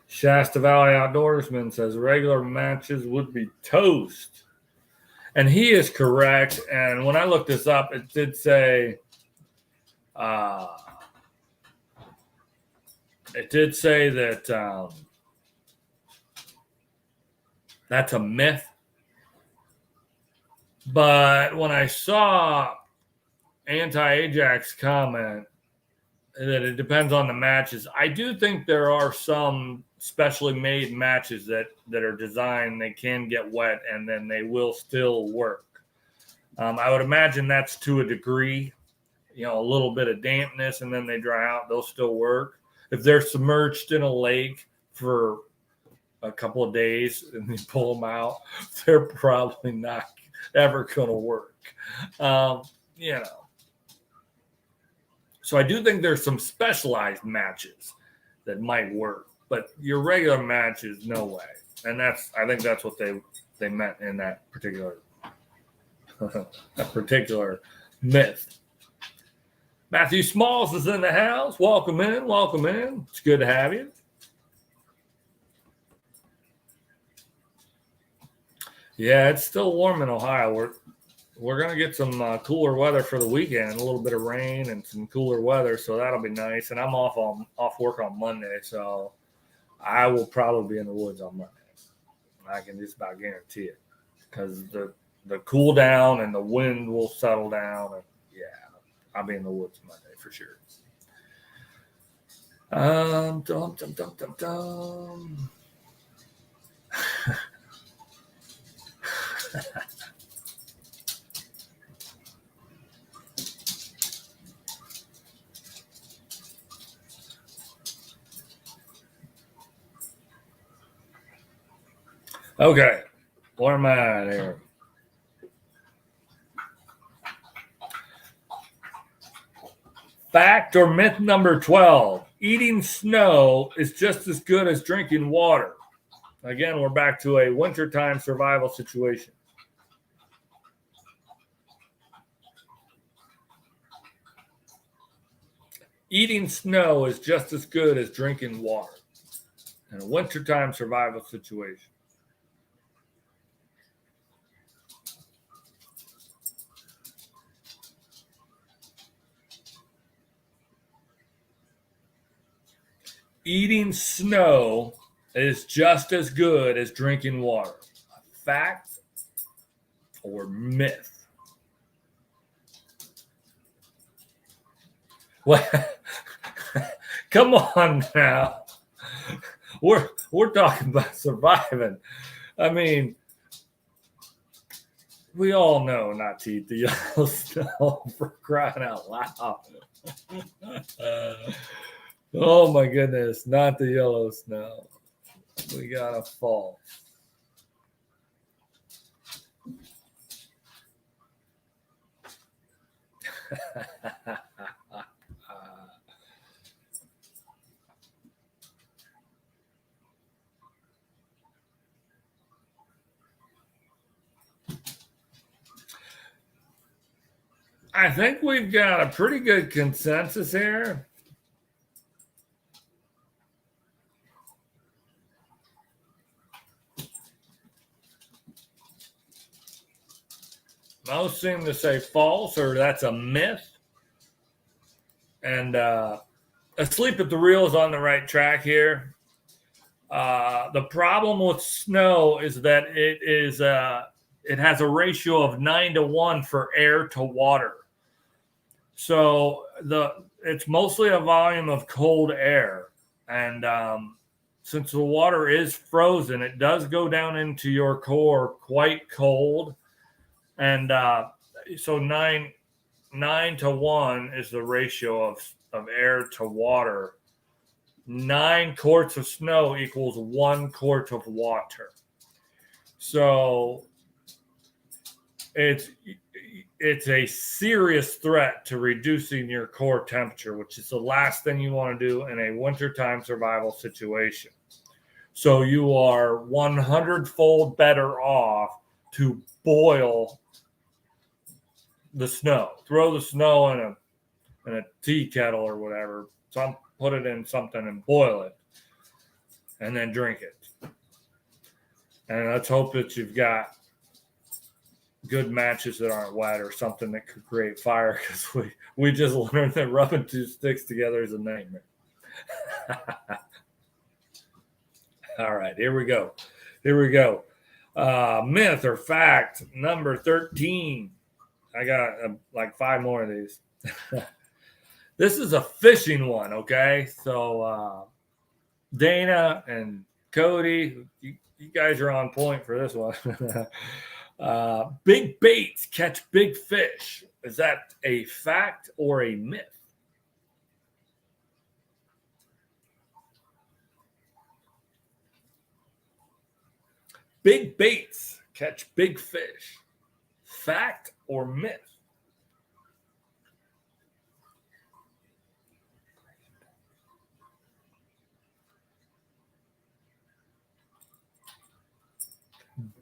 Shasta Valley Outdoorsman says regular matches would be toast. And he is correct. And when I looked this up, it did say that that's a myth. But when I saw Anti-Ajax comment that it depends on the matches, I do think there are some specially made matches that are designed, they can get wet and then they will still work. I would imagine that's to a degree, a little bit of dampness and then they dry out, they'll still work. If they're submerged in a lake for a couple of days and you pull them out, they're probably not ever going to work. So I do think there's some specialized matches that might work, but your regular matches, no way. And I think that's what they meant in that particular myth. Matthew Smalls is in the house. Welcome in. Welcome in. It's good to have you. Yeah, it's still warm in Ohio. We're going to get some cooler weather for the weekend, a little bit of rain and some cooler weather, so that'll be nice. And I'm off work on Monday, so I will probably be in the woods on Monday. I can just about guarantee it because the cool down and the wind will settle down. And yeah, I'll be in the woods Monday for sure. Okay, where am I at here? Fact or myth number 12: eating snow is just as good as drinking water. Again, we're back to a wintertime survival situation. Eating snow is just as good as drinking water in a wintertime survival situation. Eating snow is just as good as drinking water. Fact or myth? Well, come on now. We're talking about surviving. I mean, We all know not to eat the yellow snow, for crying out loud. Oh my goodness, not the yellow snow. We got a fall. I think we've got a pretty good consensus here. Most seem to say false, or that's a myth. And Asleep at the Reel is on the right track here. The problem with snow is that it has a ratio of 9-1 for air to water. So it's mostly a volume of cold air, and since the water is frozen, it does go down into your core quite cold, and so 9-1 is the ratio of air to water. 9 quarts of snow equals 1 quart of water. So it's a serious threat to reducing your core temperature, which is the last thing you want to do in a wintertime survival situation. So you are 100-fold better off to boil the snow. Throw the snow in a tea kettle or whatever. Put it in something and boil it, and then drink it. And let's hope that you've got good matches that aren't wet or something that could create fire, because we just learned that rubbing 2 sticks together is a nightmare. All right, here we go. Myth or fact number 13. I got like 5 more of these. This is a fishing one, okay? So Dana and Cody, you guys are on point for this one. Big baits catch big fish. Is that a fact or a myth? Big baits catch big fish. Fact or myth?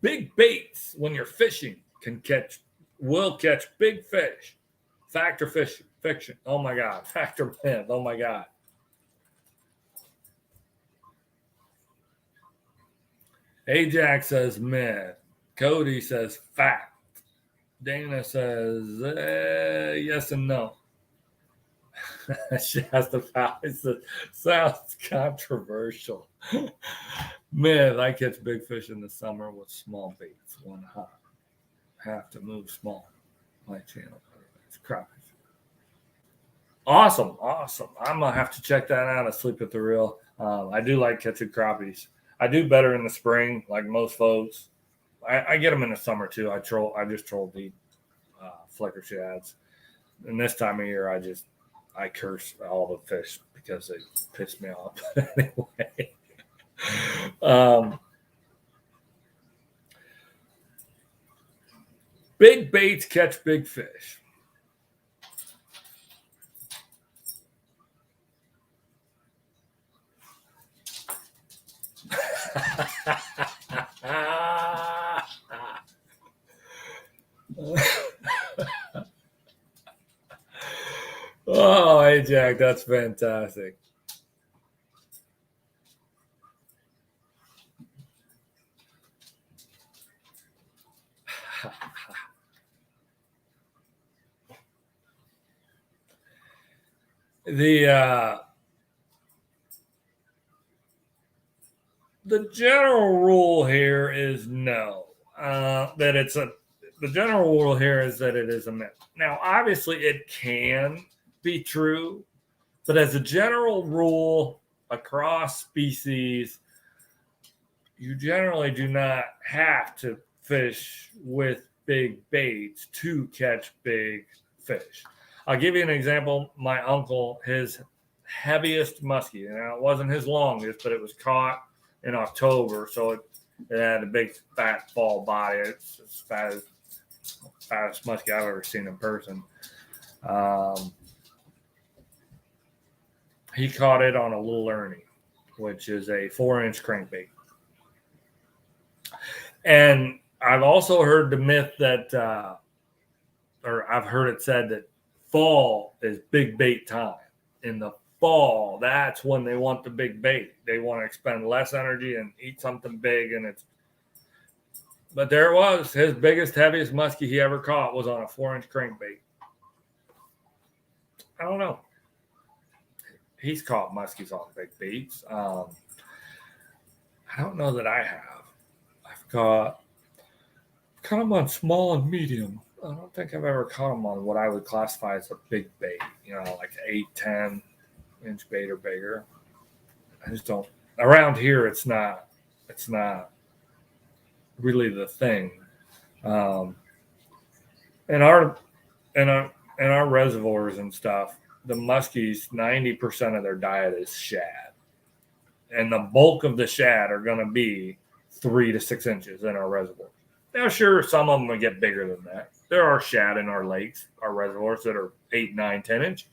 Big baits when you're fishing will catch big fish. Fact or fiction? Oh my God. Fact or myth? Oh my God. Ajax says myth. Cody says fact. Dana says yes and no. She has the fact. Sounds controversial. Myth, I catch big fish in the summer with small baits. One hot. Have to move small. My channel. It's crappie. Awesome. I'm going to have to check that out. Asleep at the Reel. I do like catching crappies. I do better in the spring, like most folks. I get them in the summer too. I just troll the flicker shads. And this time of year, I curse all the fish because they piss me off. Anyway. Big baits catch big fish. Oh, hey, Jack, that's fantastic. The general rule here is no. The general rule here is that it is a myth. Now, obviously, it can be true, but as a general rule across species, you generally do not have to fish with big baits to catch big fish. I'll give you an example. My uncle, his heaviest muskie, and it wasn't his longest, but it was caught in October, so it had a big fat fall body. It's as fattest muskie I've ever seen in person. He caught it on a little Ernie, which is a 4-inch crankbait. And I've also heard the myth that, or I've heard it said that fall is big bait time. In the fall, that's when they want the big bait. They want to expend less energy and eat something big. But there it was. His biggest, heaviest muskie he ever caught was on a 4-inch crankbait. I don't know. He's caught muskies on big baits. I don't know that I have. I've caught them on small and medium. I don't think I've ever caught them on what I would classify as a big bait, like 8-10-inch bait or bigger. I just don't. Around here, it's not really the thing. In our reservoirs and stuff, the muskies, 90% of their diet is shad, and the bulk of the shad are going to be 3 to 6 inches in our reservoir. Now, sure, some of them will get bigger than that. There are shad in our lakes, our reservoirs that are 8, 9, 10 inches.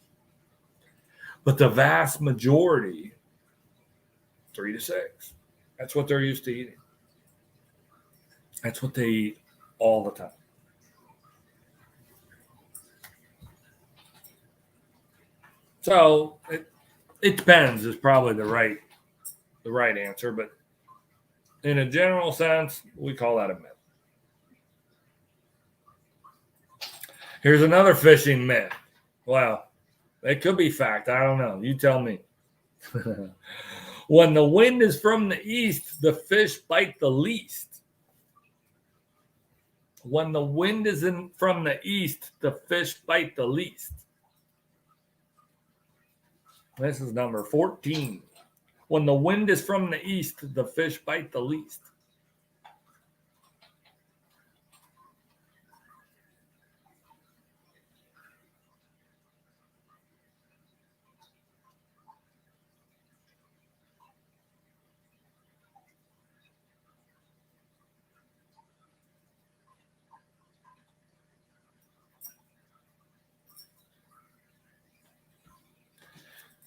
But the vast majority, 3 to 6. That's what they're used to eating. That's what they eat all the time. So it depends is probably the right answer, but in a general sense, we call that a myth. Here's another fishing myth. Well, it could be fact. I don't know. You tell me. When the wind is from the east, the fish bite the least. When the wind is from the east, the fish bite the least. This is number 14. When the wind is from the east, the fish bite the least.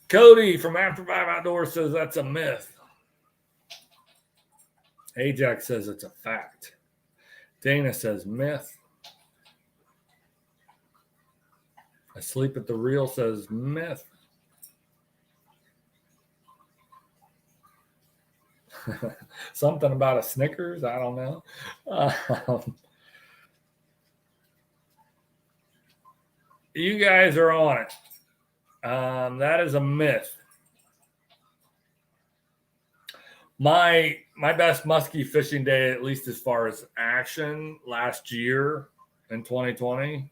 Cody from After 5 Outdoors says that's a myth. Ajax says it's a fact. Dana says myth. Asleep at the Reel says myth. Something about a Snickers? I don't know. You guys are on it. That is a myth. My best muskie fishing day, at least as far as action, last year in 2020,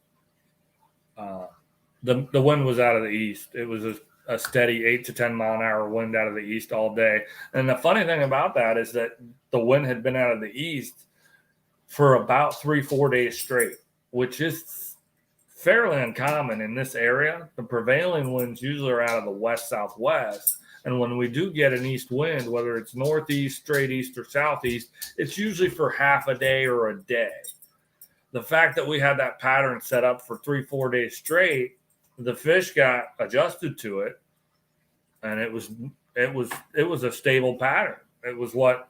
the wind was out of the east. It was a steady 8 to 10 mile an hour wind out of the east all day. And the funny thing about that is that the wind had been out of the east for about 3-4 days straight, which is fairly uncommon in this area. The prevailing winds usually are out of the west-southwest. And when we do get an east wind, whether it's northeast, straight east, or southeast, it's usually for half a day or a day. The fact that we had that pattern set up for 3-4 days straight, the fish got adjusted to it, and it was a stable pattern. It was what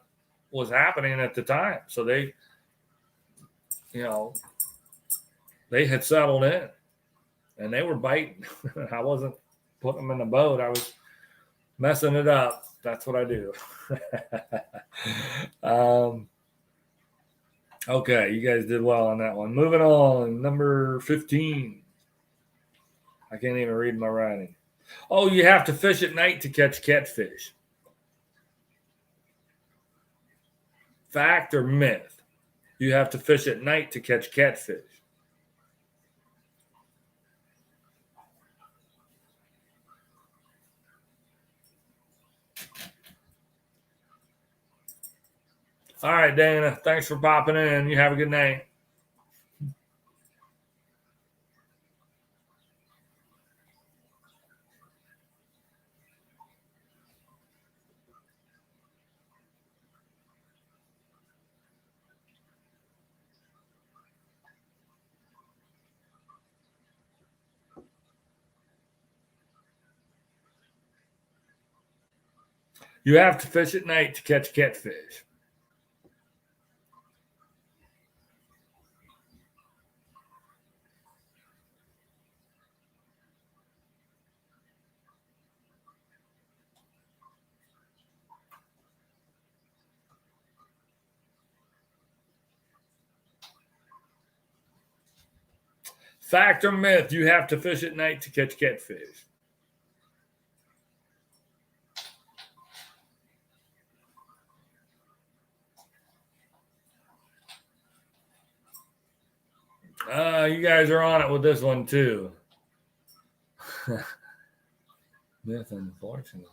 was happening at the time. So they had settled in, and they were biting. I wasn't putting them in the boat. I was messing it up. That's what I do. Okay, you guys did well on that one. Moving on, number 15. I can't even read my writing. Oh, you have to fish at night to catch catfish. Fact or myth? You have to fish at night to catch catfish. All right, Dana. Thanks for popping in. You have a good night. You have to fish at night to catch catfish. Fact or myth, you have to fish at night to catch catfish. You guys are on it with this one too. Myth, unfortunately.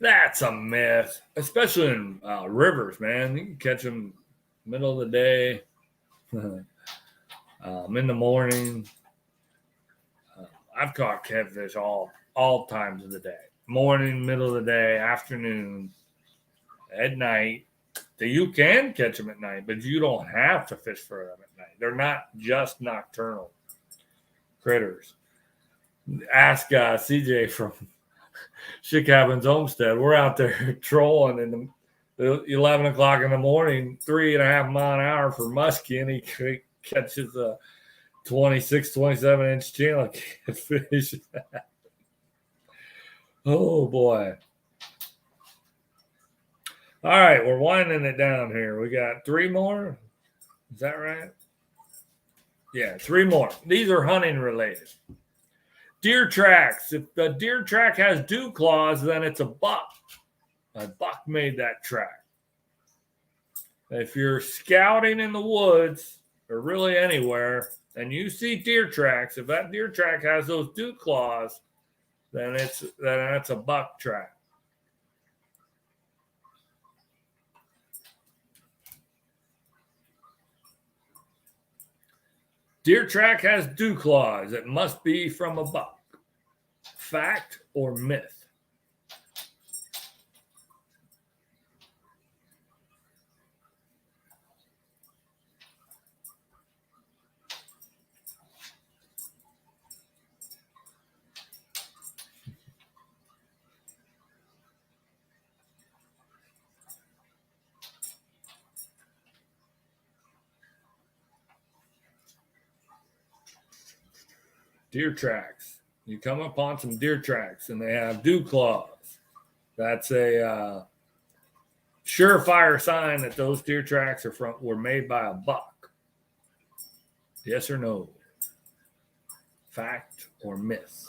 That's a myth, especially in rivers, man. You can catch them middle of the day, in the morning. I've caught catfish all times of the day. Morning, middle of the day, afternoon, at night. You can catch them at night, but you don't have to fish for them at night. They're not just nocturnal critters. Ask CJ from Shit Cabins Homestead. We're out there trolling in the 11 o'clock in the morning, 3.5 mile an hour for muskie, and he catches a 26, 27 inch channel catfish. Oh boy. All right, we're winding it down here. We got 3 more. Is that right? Yeah, 3 more. These are hunting related. Deer tracks. If the deer track has dew claws, then it's a buck. A buck made that track. If you're scouting in the woods or really anywhere and you see deer tracks, if that deer track has those dew claws, then that's a buck track. Deer track has dew claws. It must be from a buck. Fact or myth? Deer tracks. You come upon some deer tracks and they have dew claws. That's a surefire sign that those deer tracks were made by a buck. Yes or no? Fact or myth?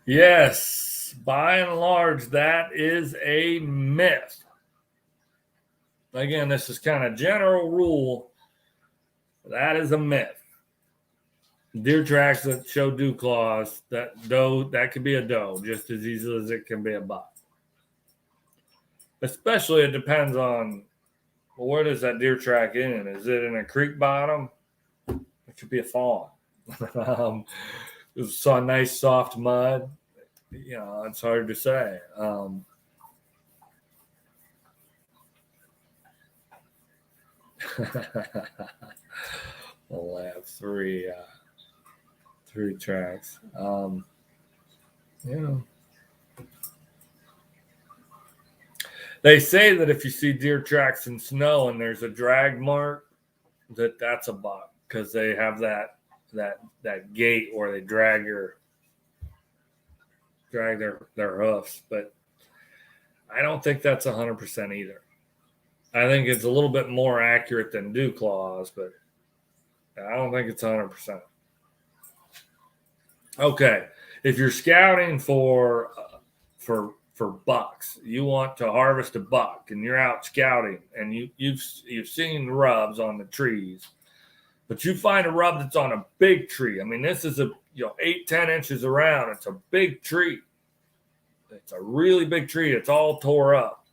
Yes, by and large, that is a myth. Again, this is kind of general rule. That is a myth. Deer tracks that show dew claws, that could be a doe just as easily as it can be a buck. Especially, it depends on where does that deer track in? Is it in a creek bottom? It could be a fawn. Saw nice soft mud. It's hard to say. We'll have 3 tracks. They say that if you see deer tracks in snow and there's a drag mark, that's a buck because they have that gait where they drag their hoofs. But I don't think that's 100% either. I think it's a little bit more accurate than dew claws, but I don't think it's 100%. Okay, if you're scouting for for bucks. You want to harvest a buck, and you're out scouting, and you've seen rubs on the trees, but you find a rub that's on a big tree. I mean, this is 8-10 inches around. It's a big tree. It's a really big tree. It's all tore up.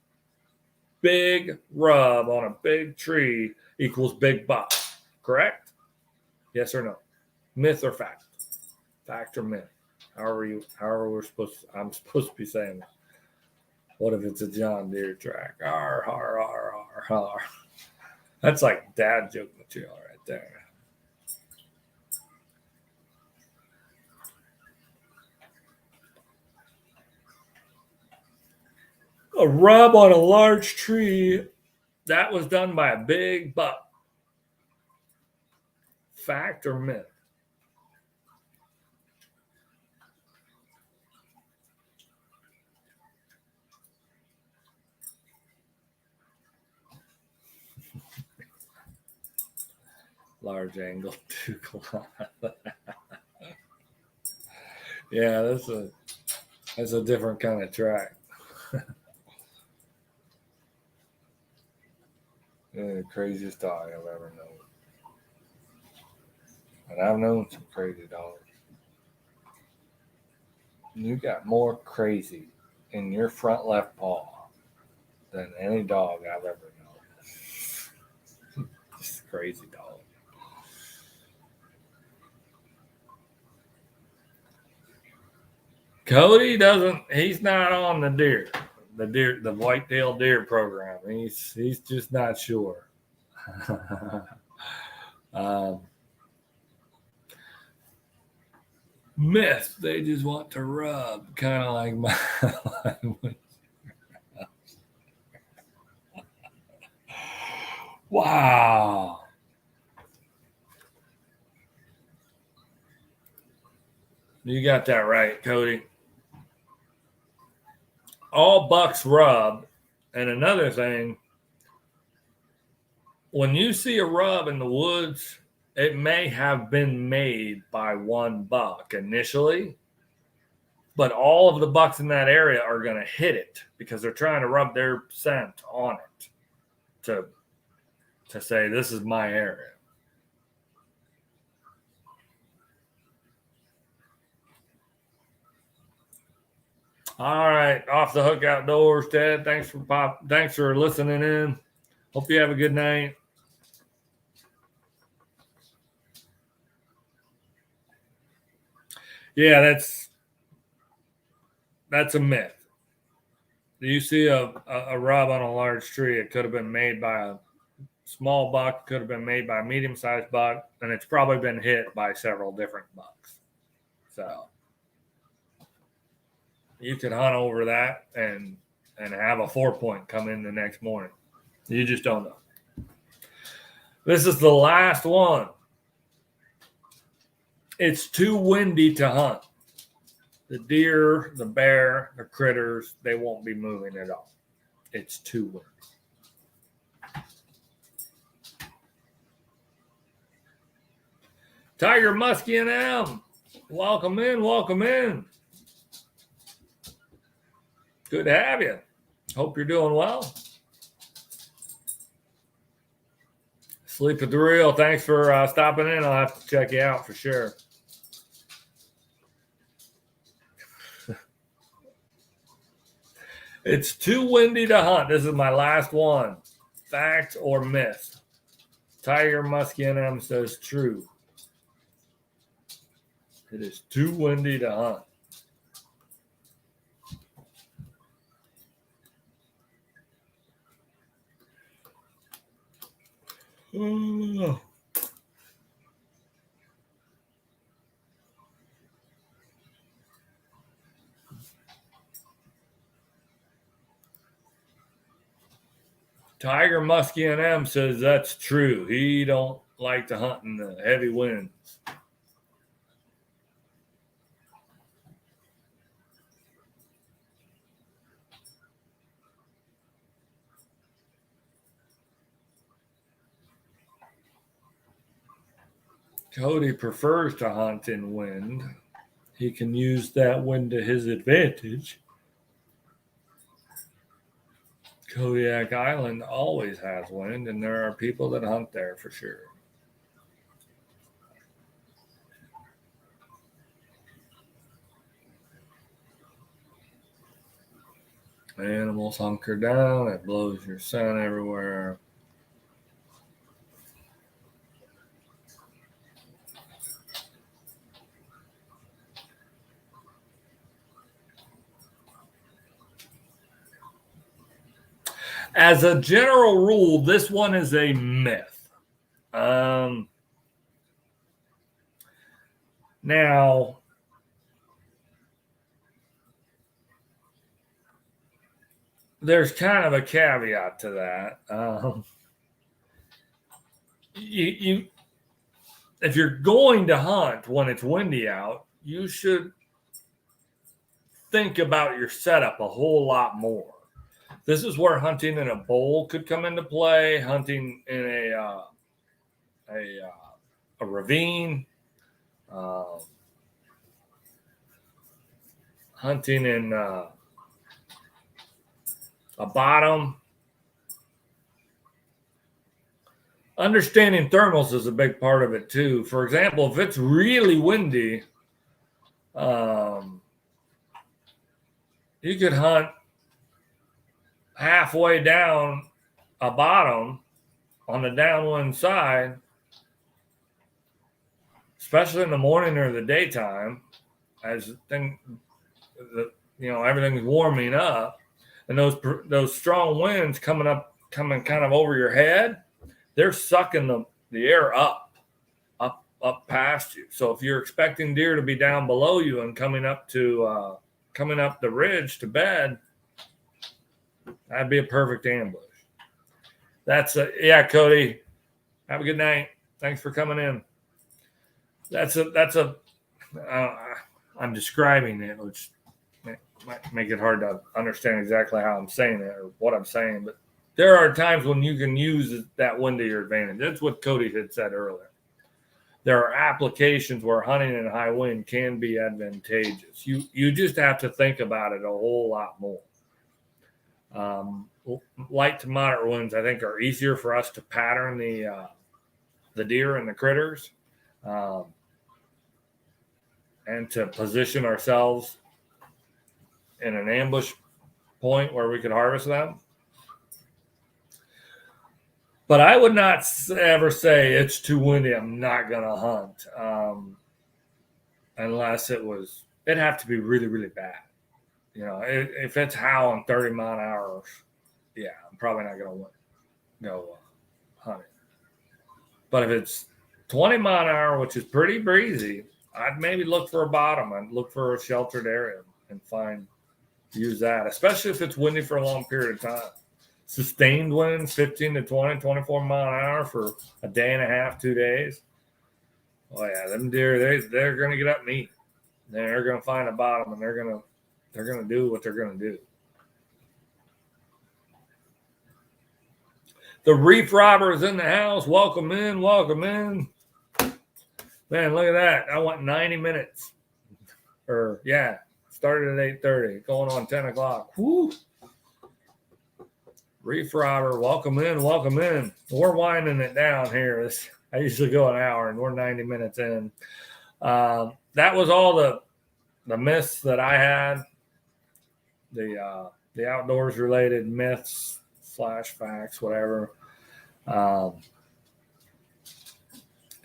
Big rub on a big tree equals big buck. Correct? Yes or no? Myth or fact? Fact or myth? I'm supposed to be saying that. What if it's a John Deere track? Arr, har, har, har, har. That's like dad joke material right there. A rub on a large tree, that was done by a big buck. Fact or myth? Large angle 2 kilometers. Yeah, that's a different kind of track. Yeah, the craziest dog I've ever known. And I've known some crazy dogs. You got more crazy in your front left paw than any dog I've ever known. Just a crazy dog. Cody he's not on the white-tailed deer program. He's just not sure. Myth, they just want to rub, kind of like my Wow. You got that right, Cody. All bucks rub. And another thing, when you see a rub in the woods, it may have been made by one buck initially, but all of the bucks in that area are going to hit it because they're trying to rub their scent on it to say, this is my area. All right, Off the Hook Outdoors, Ted. Thanks for listening in. Hope you have a good night. Yeah, that's a myth. You see a rub on a large tree, it could have been made by a small buck, could have been made by a medium-sized buck, and it's probably been hit by several different bucks. So you could hunt over that and have a 4-point come in the next morning. You just don't know. This is the last one. It's too windy to hunt. The deer, the bear, the critters, they won't be moving at all. It's too windy. Tiger Muskie and M, welcome in, welcome in. Good to have you. Hope you're doing well. Sleep at the Real, thanks for stopping in. I'll have to check you out for sure. It's too windy to hunt. This is my last one. Fact or myth? Tiger Muskie and M says true. It is too windy to hunt. Oh. Tiger Muskie and M says that's true. He don't like to hunt in the heavy winds. Cody prefers to hunt in wind. He can use that wind to his advantage. Kodiak Island always has wind, and there are people that hunt there for sure. Animals hunker down. It blows your scent everywhere. As a general rule, this one is a myth. Now, there's kind of a caveat to that. If you're going to hunt when it's windy out, you should think about your setup a whole lot more. This is where hunting in a bowl could come into play. Hunting in a ravine, hunting in a bottom. Understanding thermals is a big part of it too. For example, if it's really windy, you could hunt halfway down a bottom on the downwind side, especially in the morning or the daytime, as everything's warming up, and those strong winds coming kind of over your head, they're sucking the air up past you. So if you're expecting deer to be down below you and coming up the ridge to bed, that'd be a perfect ambush. Cody. Have a good night. Thanks for coming in. I'm describing it, which might make it hard to understand exactly how I'm saying it or what I'm saying, but there are times when you can use that wind to your advantage. That's what Cody had said earlier. There are applications where hunting in high wind can be advantageous. You just have to think about it a whole lot more. Light to moderate winds, I think, are easier for us to pattern the deer and the critters, and to position ourselves in an ambush point where we could harvest them. But I would not ever say it's too windy, I'm not going to hunt, unless it'd have to be really, really bad. If it's howling 30 mile an hour, yeah, I'm probably not going to go hunting. But if it's 20 mile an hour, which is pretty breezy, I'd maybe look for a bottom and look for a sheltered area and use that, especially if it's windy for a long period of time. Sustained winds, 15 to 20, 24 mile an hour for a day and a half, 2 days. Oh yeah, them deer, they're going to get up and eat. They're going to find a bottom, and they're going to do what they're going to do. The reef robber is in the house. Welcome in, welcome in. Man, look at that. I went 90 minutes. Started at 8:30, going on 10 o'clock. Woo! Reef robber, welcome in, welcome in. We're winding it down here. I usually go an hour, and we're 90 minutes in. That was all the myths that I had. The outdoors related myths / facts, whatever. And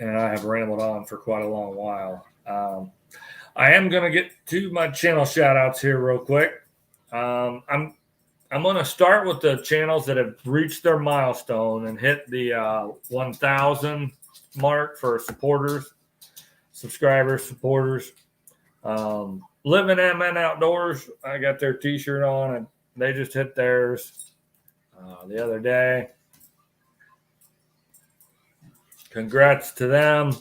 I have rambled on for quite a long while. I am going to get to my channel shout outs here real quick. I'm going to start with the channels that have reached their milestone and hit the 1,000 mark for subscribers. Living MN Outdoors, I got their t-shirt on, and they just hit theirs the other day. Congrats to them.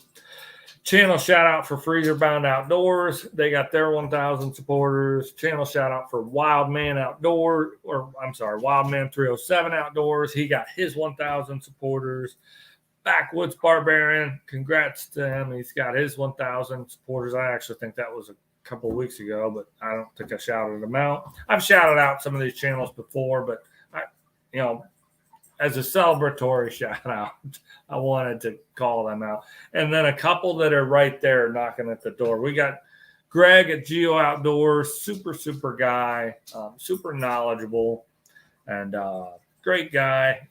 Channel shout out for Freezer Bound Outdoors. They got their 1,000 supporters. Channel shout out for Wildman 307 Outdoors. He got his 1,000 supporters. Backwoods Barbarian, congrats to him. He's got his 1,000 supporters. I actually think that was a couple of weeks ago, but I don't think I shouted them out. I've shouted out some of these channels before, but as a celebratory shout out, I wanted to call them out. And then a couple that are right there knocking at the door. We got Greg at Geo Outdoors, super guy, super knowledgeable, and great guy.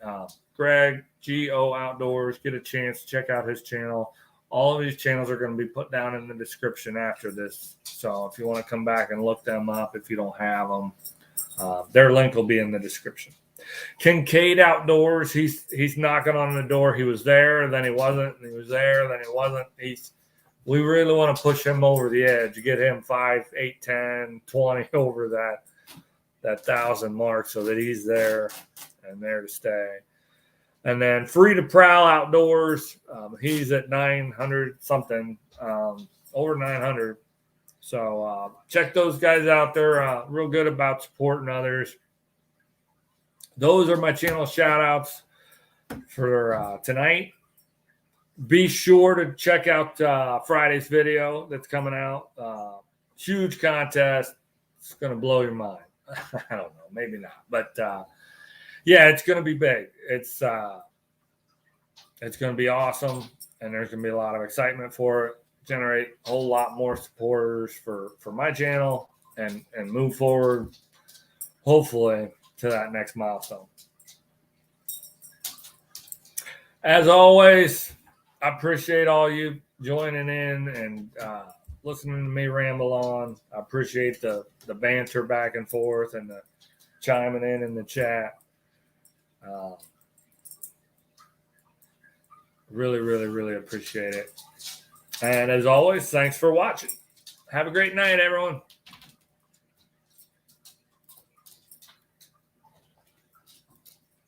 Greg, Geo Outdoors. Get a chance to check out his channel. All of these channels are going to be put down in the description after this. So if you want to come back and look them up, if you don't have them, their link will be in the description. Kincaid Outdoors, he's knocking on the door. He was there, then he wasn't. He was there, then he wasn't. We really want to push him over the edge, get him 5, 8, 10, 20 over that 1,000 mark so that he's there and there to stay. And then Free to Prowl Outdoors, he's at 900 something, over 900. So check those guys out. They're real good about supporting others. Those are my channel shout outs for tonight. Be sure to check out Friday's video that's coming out. Huge contest. It's going to blow your mind. I don't know, maybe not. But yeah, it's going to be big. It's going to be awesome, and there's going to be a lot of excitement for it. Generate a whole lot more supporters for my channel and move forward, hopefully, to that next milestone. As always, I appreciate all you joining in and listening to me ramble on. I appreciate the banter back and forth and the chiming in the chat. Really appreciate it. And as always, thanks for watching. Have a great night, everyone.